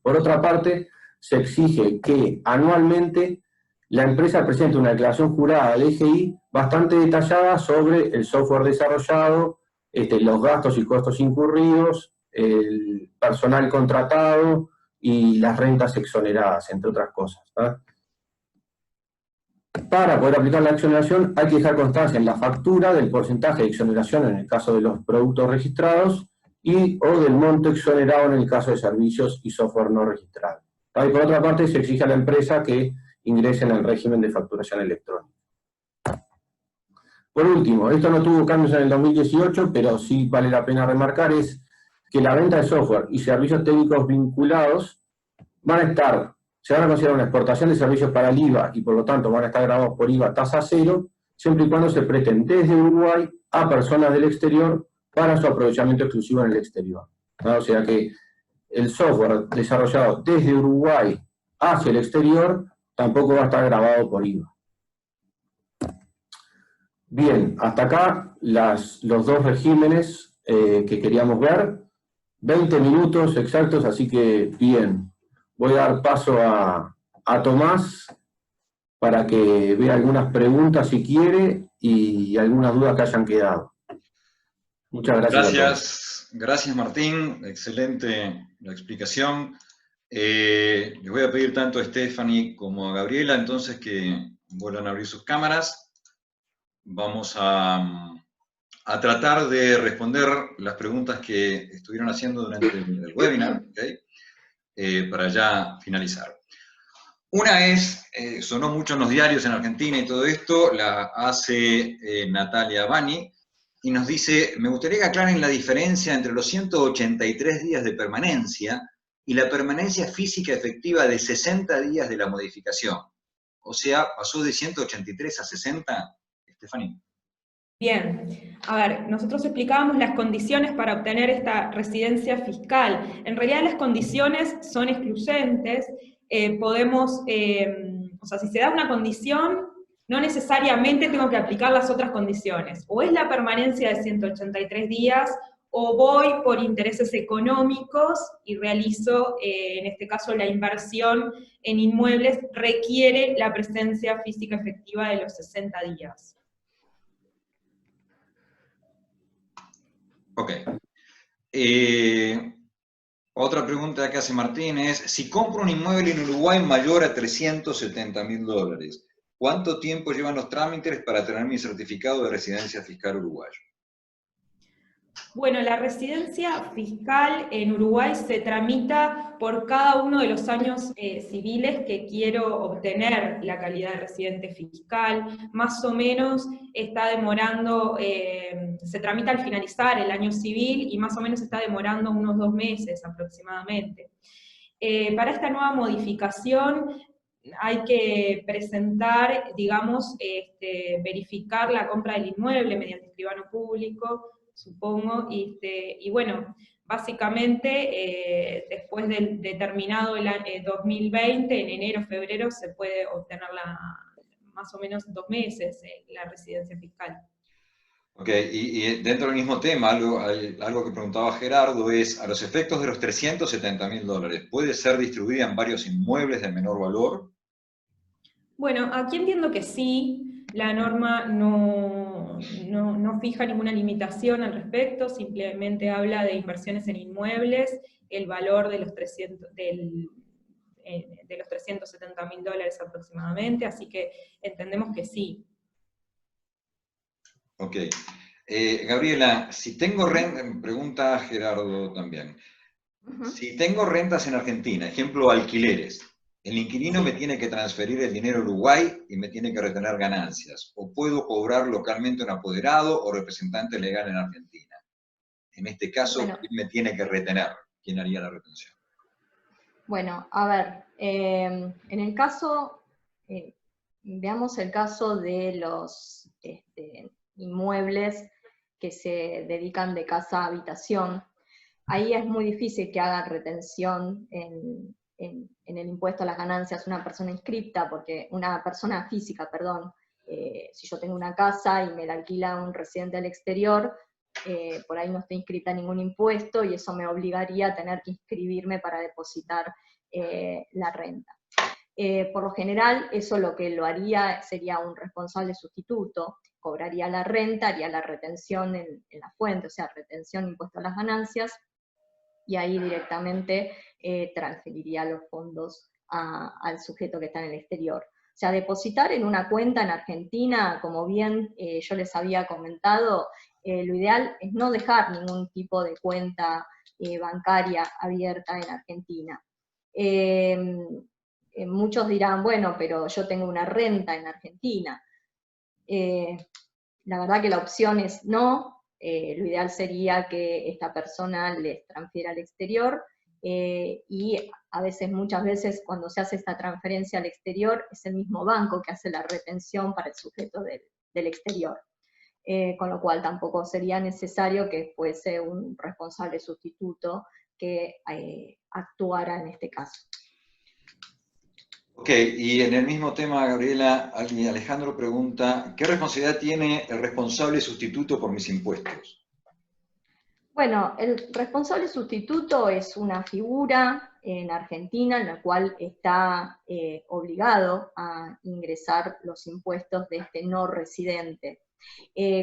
S5: Por otra parte, se exige que anualmente la empresa presente una declaración jurada al EGI bastante detallada sobre el software desarrollado, los gastos y costos incurridos, el personal contratado y las rentas exoneradas, entre otras cosas. ¿Verdad? Para poder aplicar la exoneración hay que dejar constancia en la factura del porcentaje de exoneración en el caso de los productos registrados o del monto exonerado en el caso de servicios y software no registrado. Y por otra parte, se exige a la empresa que ingresen al régimen de facturación electrónica. Por último, esto no tuvo cambios en el 2018, pero sí vale la pena remarcar, es que la venta de software y servicios técnicos vinculados se van a considerar una exportación de servicios para el IVA y por lo tanto van a estar grabados por IVA tasa cero, siempre y cuando se presten desde Uruguay a personas del exterior para su aprovechamiento exclusivo en el exterior. ¿No? O sea que el software desarrollado desde Uruguay hacia el exterior tampoco va a estar grabado por IVA. Bien, hasta acá los dos regímenes que queríamos ver. 20 minutos exactos, así que bien. Voy a dar paso a Tomás para que vea algunas preguntas si quiere y algunas dudas que hayan quedado. Muchas gracias a todos.
S1: Gracias Martín, excelente la explicación. Les voy a pedir tanto a Stephanie como a Gabriela entonces que vuelvan a abrir sus cámaras. Vamos a tratar de responder las preguntas que estuvieron haciendo durante el webinar, ¿okay? Para ya finalizar. Una es, sonó mucho en los diarios en Argentina y todo esto, la hace Natalia Bani, y nos dice, me gustaría que aclaren la diferencia entre los 183 días de permanencia y la permanencia física efectiva de 60 días de la modificación. O sea, pasó de 183 a 60, Stephanie.
S3: Bien, a ver, nosotros explicábamos las condiciones para obtener esta residencia fiscal. En realidad las condiciones son excluyentes, o sea, si se da una condición, no necesariamente tengo que aplicar las otras condiciones. O es la permanencia de 183 días, o voy por intereses económicos y realizo, en este caso, la inversión en inmuebles, requiere la presencia física efectiva de los 60 días.
S1: Ok. Otra pregunta que hace Martín es, si compro un inmueble en Uruguay mayor a $370.000, ¿cuánto tiempo llevan los trámites para tener mi certificado de residencia fiscal uruguayo?
S3: Bueno, la residencia fiscal en Uruguay se tramita por cada uno de los años civiles que quiero obtener la calidad de residente fiscal. Más o menos está demorando, se tramita al finalizar el año civil y más o menos está demorando unos 2 meses aproximadamente. Para esta nueva modificación hay que presentar, digamos, verificar la compra del inmueble mediante escribano público, supongo, y bueno, básicamente después de terminado el 2020, en enero, febrero, se puede obtener más o menos 2 meses la residencia fiscal.
S1: Ok, y dentro del mismo tema, algo que preguntaba Gerardo es, a los efectos de los $370.000, ¿puede ser distribuida en varios inmuebles de menor valor?
S3: Bueno, aquí entiendo que sí, la norma no fija ninguna limitación al respecto, simplemente habla de inversiones en inmuebles, el valor de los $370.000 aproximadamente, así que entendemos que sí.
S1: Ok. Gabriela, si tengo renta, pregunta Gerardo también, si tengo rentas en Argentina, ejemplo, alquileres, el inquilino me tiene que transferir el dinero a Uruguay y me tiene que retener ganancias, o puedo cobrar localmente un apoderado o representante legal en Argentina. En este caso,
S4: Bueno,
S1: ¿quién me tiene que retener? ¿Quién haría la retención?
S4: Bueno, a ver, en el caso, veamos el caso de inmuebles que se dedican de casa a habitación. Ahí es muy difícil que haga retención en el impuesto a las ganancias una persona inscripta, porque una persona física, perdón, si yo tengo una casa y me la alquila un residente del exterior, por ahí no estoy inscrita en ningún impuesto y eso me obligaría a tener que inscribirme para depositar la renta. Por lo general, eso lo que lo haría sería un responsable sustituto, cobraría la renta, haría la retención en la fuente, o sea, retención impuesto a las ganancias, y ahí directamente transferiría los fondos al sujeto que está en el exterior. O sea, depositar en una cuenta en Argentina, como bien yo les había comentado, lo ideal es no dejar ningún tipo de cuenta bancaria abierta en Argentina. Muchos dirán, bueno, pero yo tengo una renta en Argentina. La verdad que la opción es no. Lo ideal sería que esta persona les transfiera al exterior, y muchas veces cuando se hace esta transferencia al exterior es el mismo banco que hace la retención para el sujeto del exterior. Con lo cual tampoco sería necesario que fuese un responsable sustituto que actuara en este caso.
S1: Ok, y en el mismo tema, Gabriela, Alejandro pregunta, ¿qué responsabilidad tiene el responsable sustituto por mis impuestos?
S4: Bueno, el responsable sustituto es una figura en Argentina en la cual está obligado a ingresar los impuestos de este no residente.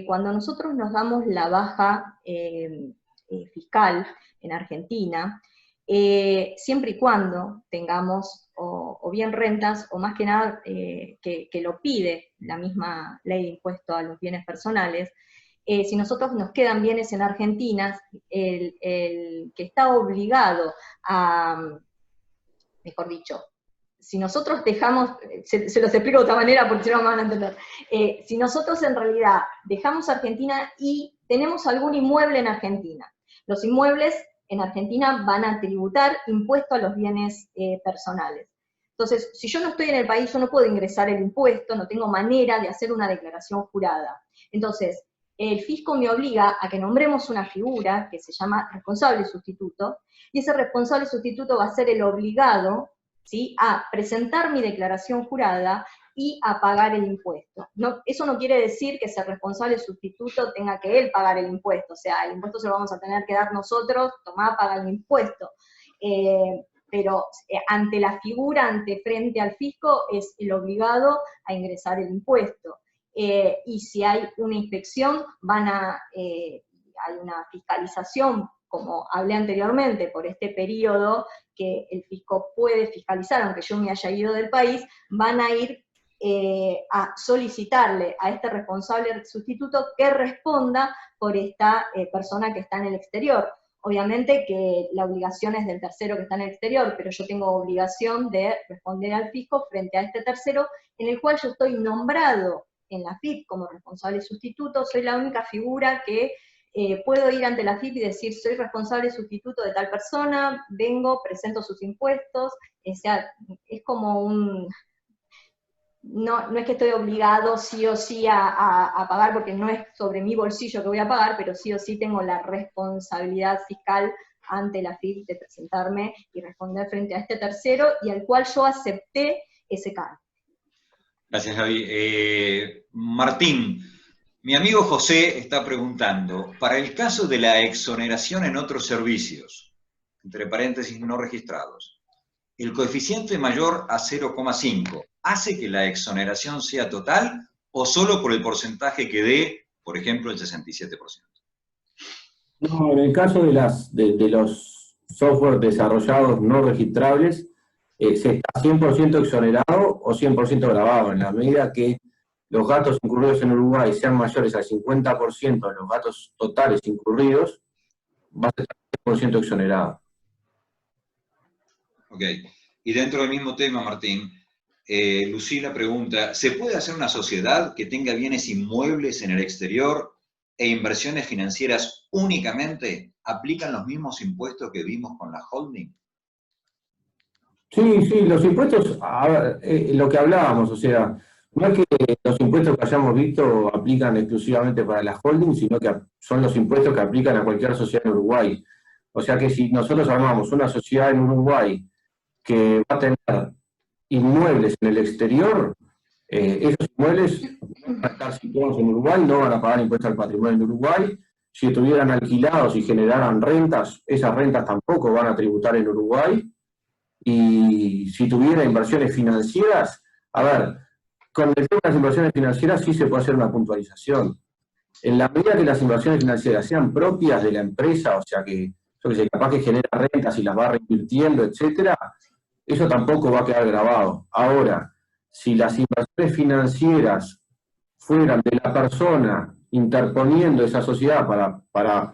S4: Cuando nosotros nos damos la baja fiscal en Argentina, siempre y cuando tengamos o bien rentas, o más que nada que lo pide la misma ley de impuesto a los bienes personales, si nosotros nos quedan bienes en Argentina, el que está obligado a, mejor dicho, si nosotros dejamos, se los explico de otra manera porque si no me van a entender, si nosotros en realidad dejamos Argentina y tenemos algún inmueble en Argentina, los inmuebles en Argentina van a tributar impuesto a los bienes personales. Entonces, si yo no estoy en el país, yo no puedo ingresar el impuesto, no tengo manera de hacer una declaración jurada. Entonces, el fisco me obliga a que nombremos una figura que se llama responsable sustituto, y ese responsable sustituto va a ser el obligado, ¿sí?, a presentar mi declaración jurada y a pagar el impuesto. No, eso no quiere decir que ese responsable sustituto tenga que él pagar el impuesto, o sea, el impuesto se lo vamos a tener que dar nosotros, tomá, paga el impuesto. Pero ante la figura, frente al fisco, es el obligado a ingresar el impuesto. Y si hay una inspección, hay una fiscalización, como hablé anteriormente, por este periodo que el fisco puede fiscalizar, aunque yo me haya ido del país, van a ir a solicitarle a este responsable sustituto que responda por esta persona que está en el exterior. Obviamente que la obligación es del tercero que está en el exterior, pero yo tengo obligación de responder al fisco frente a este tercero, en el cual yo estoy nombrado en la AFIP como responsable sustituto, soy la única figura que puedo ir ante la AFIP y decir, soy responsable sustituto de tal persona, vengo, presento sus impuestos, o sea, es como un... No es que estoy obligado sí o sí a pagar, porque no es sobre mi bolsillo que voy a pagar, pero sí o sí tengo la responsabilidad fiscal ante la AFIP de presentarme y responder frente a este tercero, y al cual yo acepté ese cargo.
S1: Gracias, Javi. Martín, mi amigo José está preguntando, para el caso de la exoneración en otros servicios, entre paréntesis no registrados, el coeficiente mayor a 0,5, ¿hace que la exoneración sea total o solo por el porcentaje que dé, por ejemplo, el 67%?
S5: No, en el caso de los software desarrollados no registrables, se está 100% exonerado o 100% grabado, en la medida que los gastos incurridos en Uruguay sean mayores al 50% de los gastos totales incurridos, va a estar 100% exonerado.
S1: Ok. Y dentro del mismo tema, Martín, Lucila pregunta, ¿se puede hacer una sociedad que tenga bienes inmuebles en el exterior e inversiones financieras únicamente? ¿Aplican los mismos impuestos que vimos con la holding?
S5: Sí, los impuestos, lo que hablábamos, o sea, No es que los impuestos que hayamos visto aplican exclusivamente para las holdings, sino que son los impuestos que aplican a cualquier sociedad en Uruguay. O sea que si nosotros armamos una sociedad en Uruguay que va a tener inmuebles en el exterior, esos inmuebles van a estar situados en Uruguay, no van a pagar impuestos al patrimonio en Uruguay. Si estuvieran alquilados y generaran rentas, esas rentas tampoco van a tributar en Uruguay. Y si tuviera inversiones financieras, a ver, con el tema de las inversiones financieras sí se puede hacer una puntualización. En la medida que las inversiones financieras sean propias de la empresa, o sea que, yo que sé, capaz que genera rentas y las va reinvirtiendo, etcétera, eso tampoco va a quedar grabado. Ahora, si las inversiones financieras fueran de la persona interponiendo esa sociedad para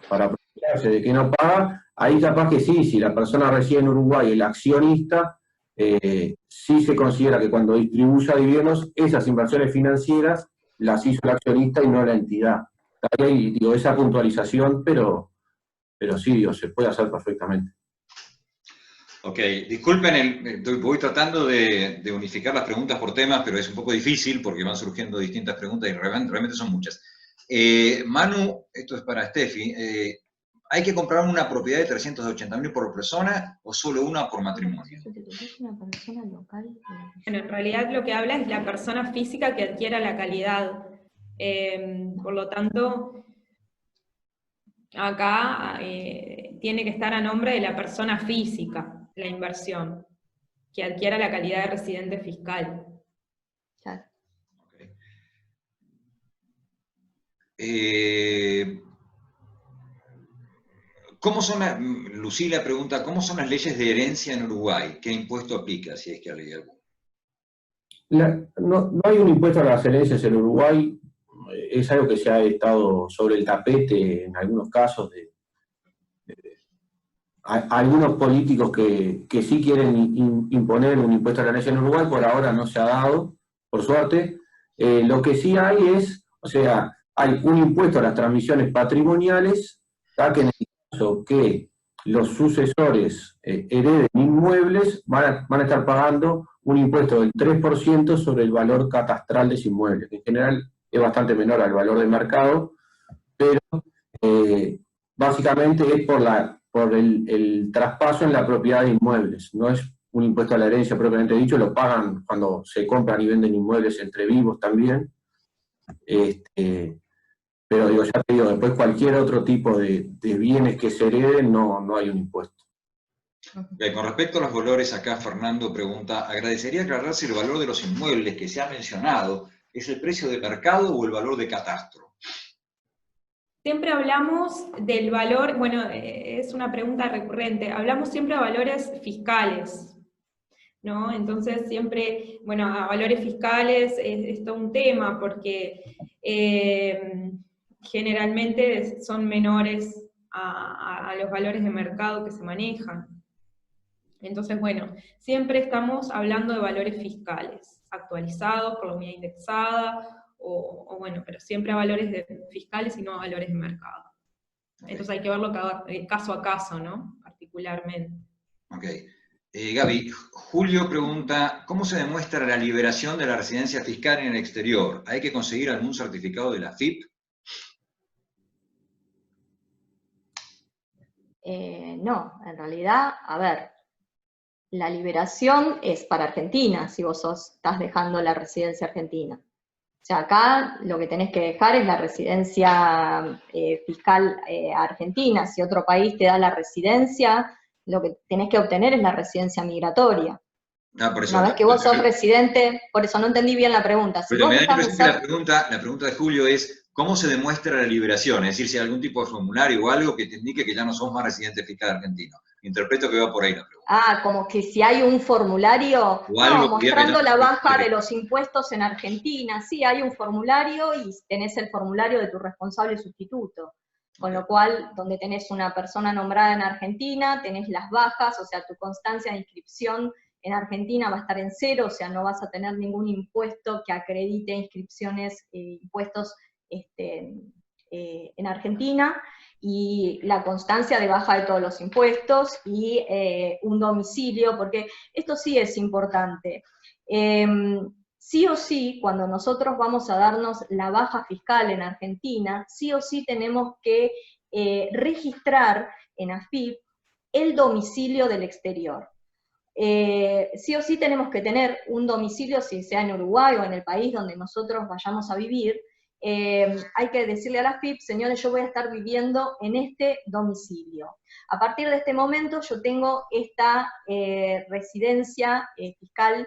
S5: aprovecharse de que no paga, ahí capaz que sí, si la persona reside en Uruguay, el accionista, sí se considera que cuando distribuya dividendos, esas inversiones financieras las hizo el accionista y no la entidad. Ahí, digo, esa puntualización, pero sí, digo, se puede hacer perfectamente.
S1: Ok, disculpen, voy tratando de unificar las preguntas por temas, pero es un poco difícil porque van surgiendo distintas preguntas y realmente son muchas. Manu, esto es para Steffi, ¿hay que comprar una propiedad de 380.000 por persona o solo una por matrimonio?
S3: Bueno, en realidad lo que habla es la persona física que adquiera la calidad. Por lo tanto, acá tiene que estar a nombre de la persona física la inversión, que adquiera la calidad de residente fiscal.
S4: Claro.
S1: Okay. ¿Cómo son, Lucila pregunta, ¿cómo son las leyes de herencia en Uruguay? ¿Qué impuesto aplica, si es que hay alguno?
S5: No hay un impuesto a las herencias en Uruguay, es algo que se ha estado sobre el tapete en algunos casos de algunos políticos que sí quieren imponer un impuesto a la herencia en Uruguay, por ahora no se ha dado, por suerte. Lo que sí hay es, o sea, hay un impuesto a las transmisiones patrimoniales, ya que en el caso que los sucesores hereden inmuebles, van a estar pagando un impuesto del 3% sobre el valor catastral de ese inmueble, que en general es bastante menor al valor de mercado, pero básicamente es por el traspaso en la propiedad de inmuebles, no es un impuesto a la herencia propiamente dicho, lo pagan cuando se compran y venden inmuebles entre vivos también, pero digo, ya te digo, después cualquier otro tipo de bienes que se hereden no hay un impuesto.
S1: Okay, con respecto a los valores, acá Fernando pregunta, agradecería aclarar si el valor de los inmuebles que se ha mencionado es el precio de mercado o el valor de catastro.
S3: Siempre hablamos del valor, bueno, es una pregunta recurrente, hablamos siempre de valores fiscales, ¿no? Entonces siempre, bueno, a valores fiscales es todo un tema, porque generalmente son menores a los valores de mercado que se manejan. Entonces, bueno, siempre estamos hablando de valores fiscales, actualizados por la unidad indexada, o bueno, pero siempre a valores fiscales y no a valores de mercado. Entonces hay que verlo caso a caso, ¿no? Particularmente.
S1: Ok. Gaby, Julio pregunta, ¿cómo se demuestra la liberación de la residencia fiscal en el exterior? ¿Hay que conseguir algún certificado de la FIP?
S4: No, en realidad, a ver, la liberación es para Argentina, si vos estás dejando la residencia argentina. O sea, acá lo que tenés que dejar es la residencia fiscal argentina. Si otro país te da la residencia, lo que tenés que obtener es la residencia migratoria.
S1: Por eso,
S4: una vez que vos sos residente, por eso no entendí bien la pregunta. Si
S1: pero
S4: vos
S1: me da la
S4: dejás
S1: impresión que la pregunta de Julio es, ¿cómo se demuestra la liberación? Es decir, si hay algún tipo de formulario o algo que te indique que ya no sos más residente fiscal argentino. Interpreto que va por ahí la pregunta.
S4: como que si hay un formulario, mostrando la baja de los impuestos en Argentina. Sí, hay un formulario y tenés el formulario de tu responsable sustituto. Con lo cual, donde tenés una persona nombrada en Argentina, tenés las bajas, o sea, tu constancia de inscripción en Argentina va a estar en 0, o sea, no vas a tener ningún impuesto que acredite inscripciones, impuestos en Argentina, y la constancia de baja de todos los impuestos, y un domicilio, porque esto sí es importante. sí o sí, cuando nosotros vamos a darnos la baja fiscal en Argentina, sí o sí tenemos que registrar en AFIP el domicilio del exterior. Sí o sí tenemos que tener un domicilio, si sea en Uruguay o en el país donde nosotros vayamos a vivir. Hay que decirle a la AFIP, señores, yo voy a estar viviendo en este domicilio. A partir de este momento yo tengo esta residencia fiscal,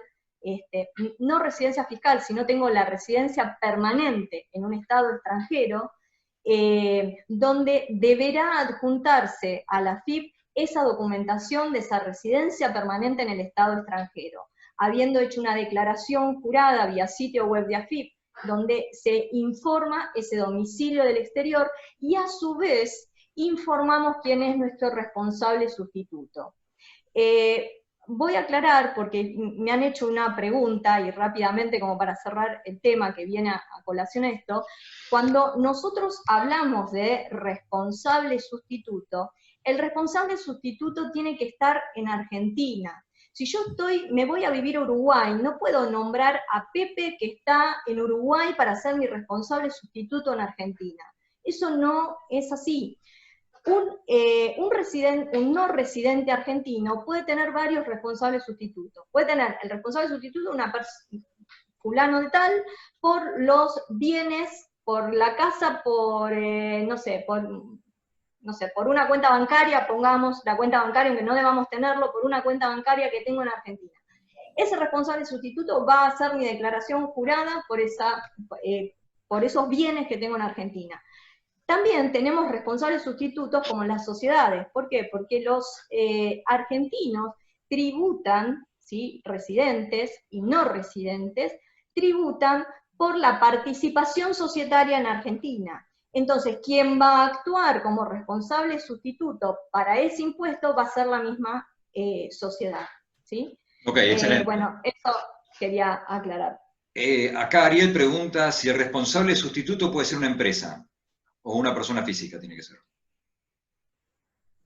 S4: no residencia fiscal, sino tengo la residencia permanente en un estado extranjero, donde deberá adjuntarse a la AFIP esa documentación de esa residencia permanente en el estado extranjero, habiendo hecho una declaración jurada vía sitio web de AFIP, donde se informa ese domicilio del exterior y a su vez informamos quién es nuestro responsable sustituto. Voy a aclarar, porque me han hecho una pregunta, y rápidamente como para cerrar el tema que viene a colación esto, cuando nosotros hablamos de responsable sustituto, el responsable sustituto tiene que estar en Argentina. Si yo me voy a vivir a Uruguay, no puedo nombrar a Pepe que está en Uruguay para ser mi responsable sustituto en Argentina. Eso no es así. Un no residente argentino puede tener varios responsables sustitutos. Puede tener el responsable sustituto, fulano de tal, por los bienes, por la casa, por una cuenta bancaria, pongamos la cuenta bancaria, aunque no debamos tenerlo, por una cuenta bancaria que tengo en Argentina. Ese responsable sustituto va a hacer mi declaración jurada por esos bienes que tengo en Argentina. También tenemos responsables sustitutos como las sociedades. ¿Por qué? Porque los argentinos tributan, ¿sí? Residentes y no residentes, tributan por la participación societaria en Argentina. Entonces, quien va a actuar como responsable sustituto para ese impuesto va a ser la misma sociedad, ¿sí?
S1: Ok, excelente.
S4: Bueno, eso quería aclarar.
S1: Acá Ariel pregunta si el responsable sustituto puede ser una empresa o una persona física tiene que ser.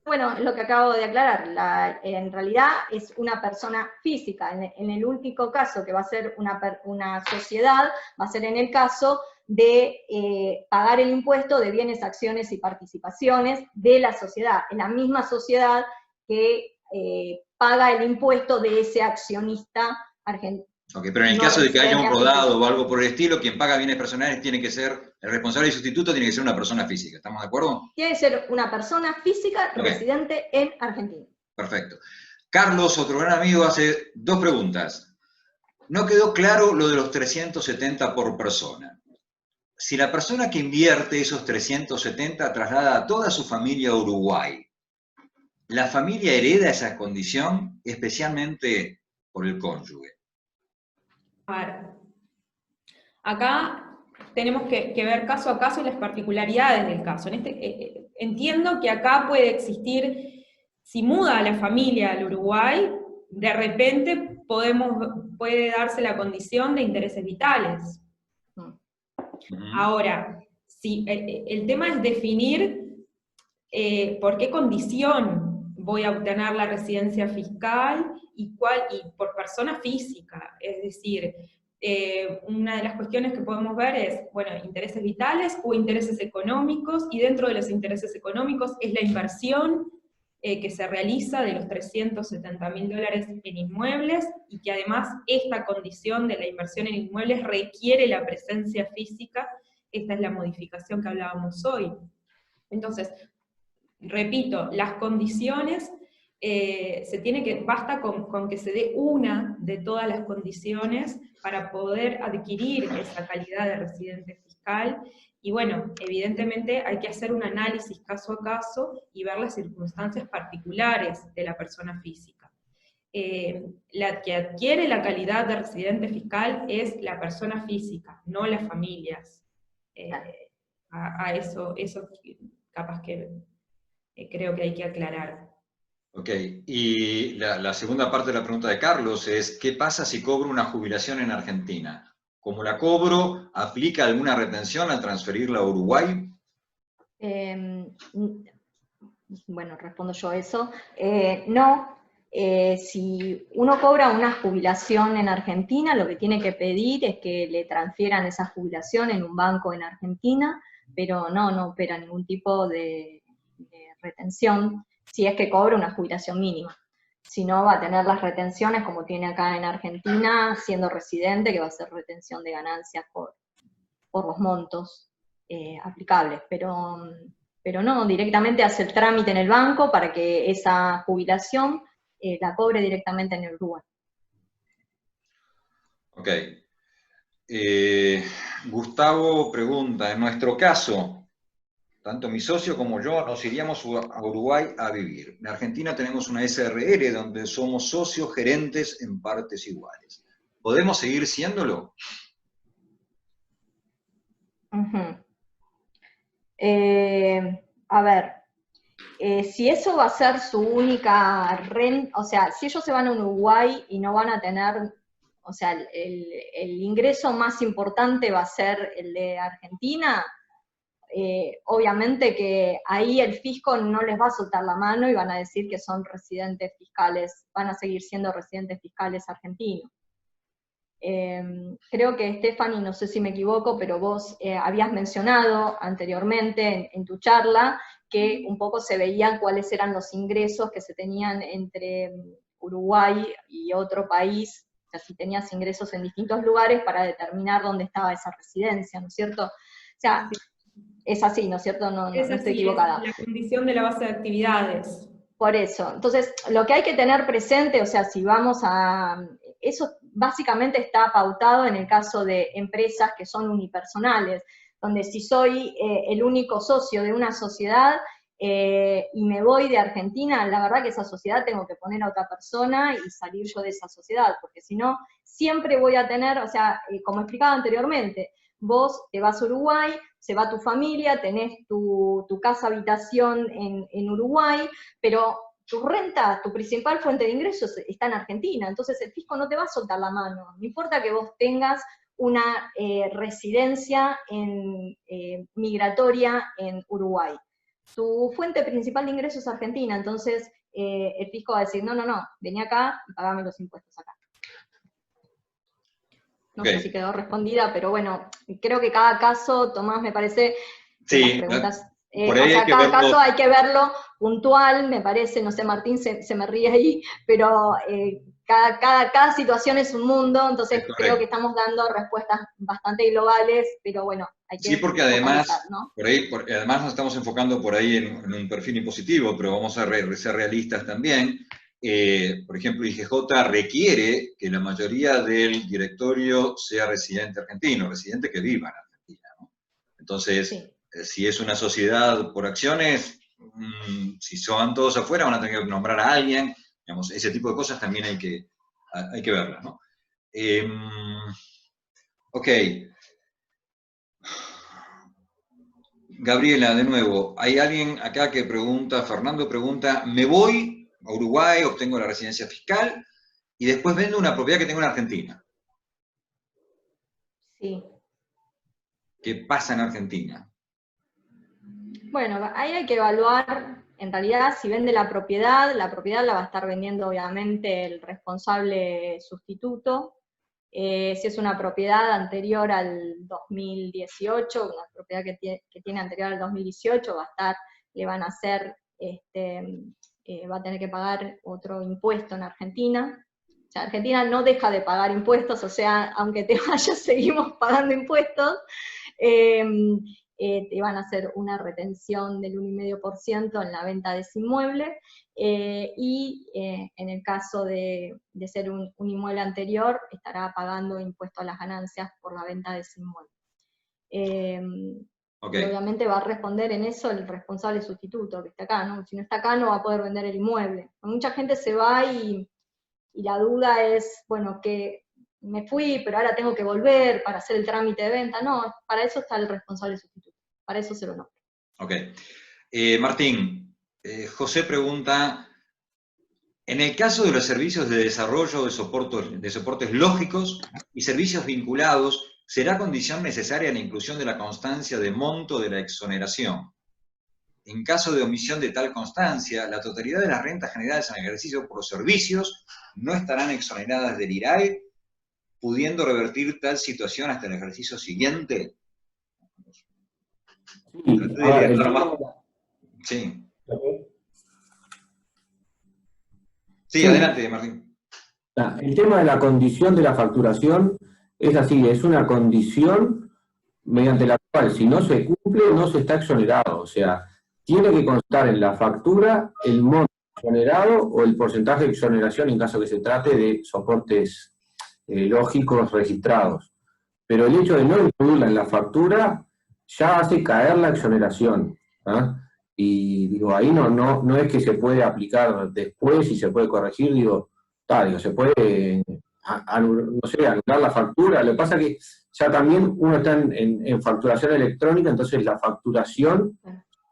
S4: Bueno, lo que acabo de aclarar, en realidad es una persona física. En el único caso que va a ser una sociedad, va a ser en el caso de pagar el impuesto de bienes, acciones y participaciones de la sociedad. Es la misma sociedad que paga el impuesto de ese accionista argentino.
S1: Ok, pero en el caso de que haya un rodado o algo por el estilo, quien paga bienes personales tiene que ser, el responsable y sustituto tiene que ser una persona física, ¿estamos de acuerdo?
S4: Tiene que ser una persona física residente en Argentina.
S1: Perfecto. Carlos, otro gran amigo, hace dos preguntas. No quedó claro lo de los 370 por persona. Si la persona que invierte esos 370 traslada a toda su familia a Uruguay, ¿la familia hereda esa condición, especialmente por el cónyuge?
S3: A ver, acá tenemos que ver caso a caso y las particularidades del caso. Entiendo que acá puede existir, si muda la familia al Uruguay, de repente puede darse la condición de intereses vitales. Ahora, si el tema es definir por qué condición voy a obtener la residencia fiscal y por persona física. Es decir, una de las cuestiones que podemos ver es, bueno, intereses vitales o intereses económicos, y dentro de los intereses económicos es la inversión que se realiza de los $370.000 en inmuebles, y que además esta condición de la inversión en inmuebles requiere la presencia física. Esta es la modificación que hablábamos hoy. Entonces, repito, las condiciones, basta con que se dé una de todas las condiciones para poder adquirir esa calidad de residente fiscal. Y bueno, evidentemente hay que hacer un análisis caso a caso y ver las circunstancias particulares de la persona física. La que adquiere la calidad de residente fiscal es la persona física, no las familias. Eso capaz que creo que hay que aclarar.
S1: Ok, y la segunda parte de la pregunta de Carlos es, ¿qué pasa si cobro una jubilación en Argentina? ¿Cómo la cobro? ¿Aplica alguna retención al transferirla a Uruguay?
S4: Bueno, respondo yo eso. No, Si uno cobra una jubilación en Argentina, lo que tiene que pedir es que le transfieran esa jubilación en un banco en Argentina, pero no opera ningún tipo de retención si es que cobra una jubilación mínima. Si no, va a tener las retenciones como tiene acá en Argentina, siendo residente, que va a ser retención de ganancias por los montos aplicables, pero no, directamente hace el trámite en el banco para que esa jubilación la cobre directamente en el Uruguay.
S1: Ok. Gustavo pregunta, en nuestro caso, tanto mi socio como yo nos iríamos a Uruguay a vivir. En Argentina tenemos una SRL donde somos socios gerentes en partes iguales. ¿Podemos seguir siéndolo?
S4: A ver, si eso va a ser su única renta, o sea, si ellos se van a Uruguay y no van a tener, o sea, el ingreso más importante va a ser el de Argentina, obviamente que ahí el fisco no les va a soltar la mano y van a decir que son residentes fiscales, van a seguir siendo residentes fiscales argentinos. Creo que Stephanie, no sé si me equivoco, pero vos habías mencionado anteriormente en tu charla que un poco se veían cuáles eran los ingresos que se tenían entre Uruguay y otro país, o sea, si tenías ingresos en distintos lugares para determinar dónde estaba esa residencia, ¿no es cierto? O sea, es así, ¿no es cierto? No estoy equivocada.
S3: Es la condición de la base de actividades.
S4: Por eso, entonces, lo que hay que tener presente, o sea, si vamos a... Eso básicamente está pautado en el caso de empresas que son unipersonales, donde si soy el único socio de una sociedad y me voy de Argentina, la verdad que esa sociedad tengo que poner a otra persona y salir yo de esa sociedad, porque si no, siempre voy a tener, o sea, como explicaba anteriormente, vos te vas a Uruguay, se va tu familia, tenés tu casa habitación en Uruguay, pero tu renta, tu principal fuente de ingresos está en Argentina, entonces el fisco no te va a soltar la mano, no importa que vos tengas una residencia migratoria en Uruguay. Tu fuente principal de ingresos es Argentina, entonces el fisco va a decir, no, vení acá y pagame los impuestos acá. No sé si quedó respondida, pero bueno, creo que cada caso, Tomás, me parece,
S1: sí,
S4: las preguntas...
S1: por ahí
S4: o sea, cada caso hay que verlo puntual, me parece, no sé, Martín se me ríe ahí, pero cada situación es un mundo, entonces creo que estamos dando respuestas bastante globales, pero bueno, hay que...
S1: Sí, porque además,
S4: ¿no?
S1: además nos estamos enfocando por ahí en un perfil impositivo, pero vamos a ser realistas también. Por ejemplo, IGJ requiere que la mayoría del directorio sea residente argentino, residente que viva en Argentina, ¿no? Entonces, sí. Si es una sociedad por acciones, si son todos afuera, van a tener que nombrar a alguien, digamos, ese tipo de cosas también hay que verlas, ¿no? Ok. Gabriela, de nuevo, hay alguien acá que pregunta, Fernando pregunta, me voy a Uruguay, obtengo la residencia fiscal, y después vendo una propiedad que tengo en Argentina.
S4: Sí.
S1: ¿Qué pasa en Argentina?
S4: Bueno, ahí hay que evaluar, en realidad, si vende la propiedad la va a estar vendiendo obviamente el responsable sustituto. Si es una propiedad anterior al 2018, una propiedad que tiene anterior al 2018, le van a hacer, va a tener que pagar otro impuesto en Argentina. O sea, Argentina no deja de pagar impuestos, o sea, aunque te vayas, seguimos pagando impuestos. Te van a hacer una retención del 1,5% en la venta de ese inmueble, y en el caso de ser un inmueble anterior, estará pagando impuesto a las ganancias por la venta de ese inmueble. Y obviamente va a responder en eso el responsable sustituto, que está acá, ¿no? Si no está acá, no va a poder vender el inmueble. Mucha gente se va y la duda es, bueno, que me fui, pero ahora tengo que volver para hacer el trámite de venta. No, para eso está el responsable sustituto, para eso se lo nombra.
S1: Ok. Martín, José pregunta, en el caso de los servicios de desarrollo de soportes lógicos y servicios vinculados, ¿será condición necesaria la inclusión de la constancia de monto de la exoneración? en caso de omisión de tal constancia, la totalidad de las rentas generadas en el ejercicio por los servicios no estarán exoneradas del IRAE, pudiendo revertir tal situación hasta el ejercicio siguiente. Sí. Sí, adelante, Martín.
S5: El tema de la condición de la facturación es así, es una condición mediante la cual, si no se cumple, no se está exonerado. O sea, tiene que constar en la factura el monto exonerado o el porcentaje de exoneración en caso que se trate de soportes lógicos registrados. Pero el hecho de no incluirla en la factura ya hace caer la exoneración. Y digo, ahí no es que se puede aplicar después y se puede corregir, se puede anular la factura. Lo que pasa es que ya también uno está en facturación electrónica, entonces la facturación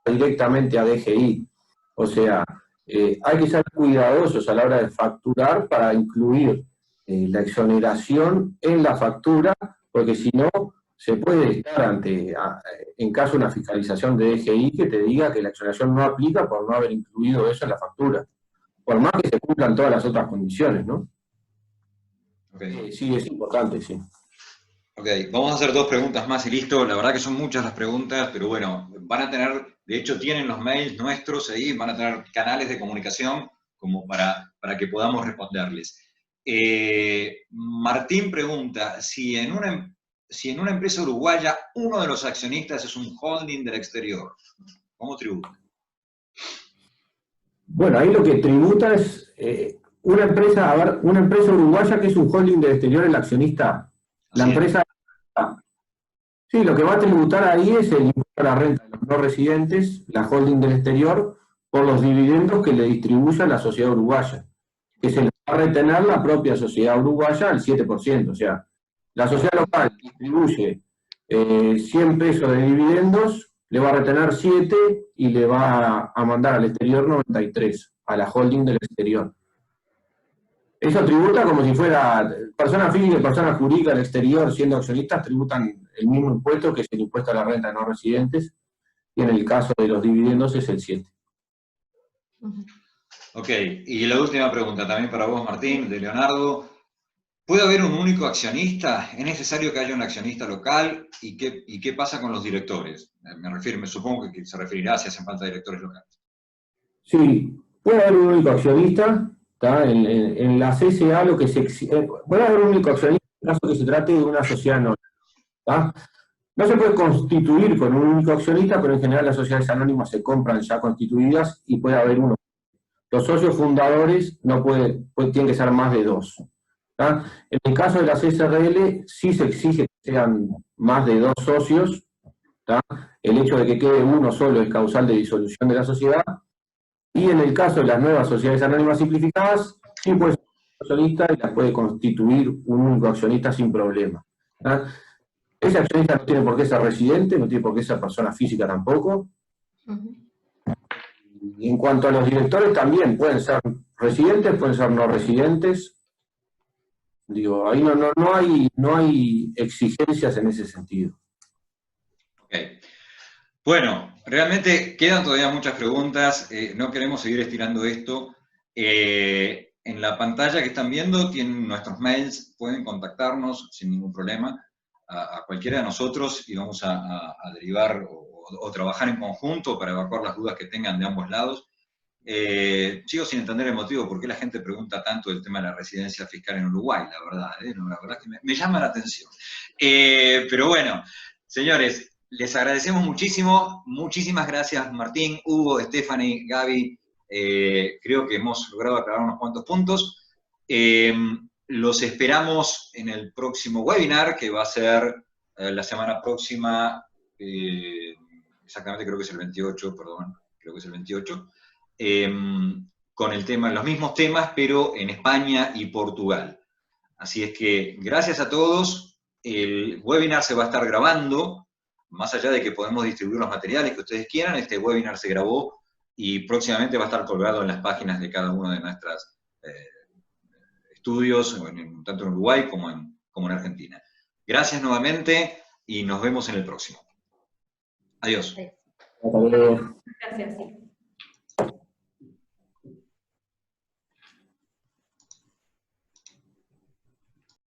S5: directamente a DGI. O sea, hay que ser cuidadosos a la hora de facturar para incluir la exoneración en la factura, porque si no, se puede estar en caso de una fiscalización de DGI que te diga que la exoneración no aplica por no haber incluido eso en la factura. Por más que se cumplan todas las otras condiciones, ¿no?
S1: Okay.
S5: Sí, es importante, sí.
S1: Ok, vamos a hacer 2 preguntas más y listo. La verdad que son muchas las preguntas, pero bueno, van a tener, de hecho tienen los mails nuestros ahí, van a tener canales de comunicación como para que podamos responderles. Martín pregunta, si en una empresa uruguaya uno de los accionistas es un holding del exterior, ¿cómo tributa?
S5: Bueno, ahí lo que tributa es una empresa uruguaya que es un holding del exterior, el accionista. La empresa, sí, lo que va a tributar ahí es el impuesto a la renta de los no residentes, la holding del exterior, por los dividendos que le distribuye a la sociedad uruguaya, que se le va a retener la propia sociedad uruguaya al 7%. O sea, la sociedad local distribuye 100 pesos de dividendos, le va a retener 7 y le va a mandar al exterior 93, a la holding del exterior. Eso tributa como si fuera persona física y persona jurídica del exterior, siendo accionistas, tributan el mismo impuesto que es el impuesto a la renta de no residentes, y en el caso de los dividendos es el 7.
S1: Ok, y la última pregunta también para vos, Martín, de Leonardo. ¿Puede haber un único accionista? ¿Es necesario que haya un accionista local? ¿Y qué pasa con los directores? Me supongo que se referirá si hacen falta directores locales.
S5: Sí, puede haber un único accionista. En la CSA lo que se exige, puede haber un único accionista en caso que se trate de una sociedad anónima. No se puede constituir con un único accionista, pero en general las sociedades anónimas se compran ya constituidas y puede haber uno. Los socios fundadores tienen que ser más de 2. En el caso de la CSRL sí se exige que sean más de 2 socios. El hecho de que quede uno solo es causal de disolución de la sociedad. Y en el caso de las nuevas sociedades anónimas simplificadas, sí puede ser un accionista y las puede constituir un único accionista sin problema. Ese accionista no tiene por qué ser residente, no tiene por qué ser persona física tampoco. Y en cuanto a los directores, también pueden ser residentes, pueden ser no residentes. Digo, ahí no hay exigencias en ese sentido.
S1: Ok. Bueno, realmente quedan todavía muchas preguntas, no queremos seguir estirando esto. En la pantalla que están viendo tienen nuestros mails, pueden contactarnos sin ningún problema a cualquiera de nosotros y vamos a derivar o trabajar en conjunto para evacuar las dudas que tengan de ambos lados. Sigo sin entender el motivo por qué la gente pregunta tanto el tema de la residencia fiscal en Uruguay, la verdad es que me llama la atención. Pero bueno, señores, les agradecemos muchísimo, muchísimas gracias Martín, Hugo, Stephanie, Gaby, creo que hemos logrado aclarar unos cuantos puntos. Los esperamos en el próximo webinar, que va a ser la semana próxima, exactamente creo que es el 28, perdón, creo que es el 28, con el tema, los mismos temas, pero en España y Portugal. Así es que gracias a todos, el webinar se va a estar grabando, más allá de que podemos distribuir los materiales que ustedes quieran, este webinar se grabó y próximamente va a estar colgado en las páginas de cada uno de nuestros estudios, tanto en Uruguay como en Argentina. Gracias nuevamente y nos vemos en el próximo. Adiós.
S5: Hasta luego.
S3: Gracias.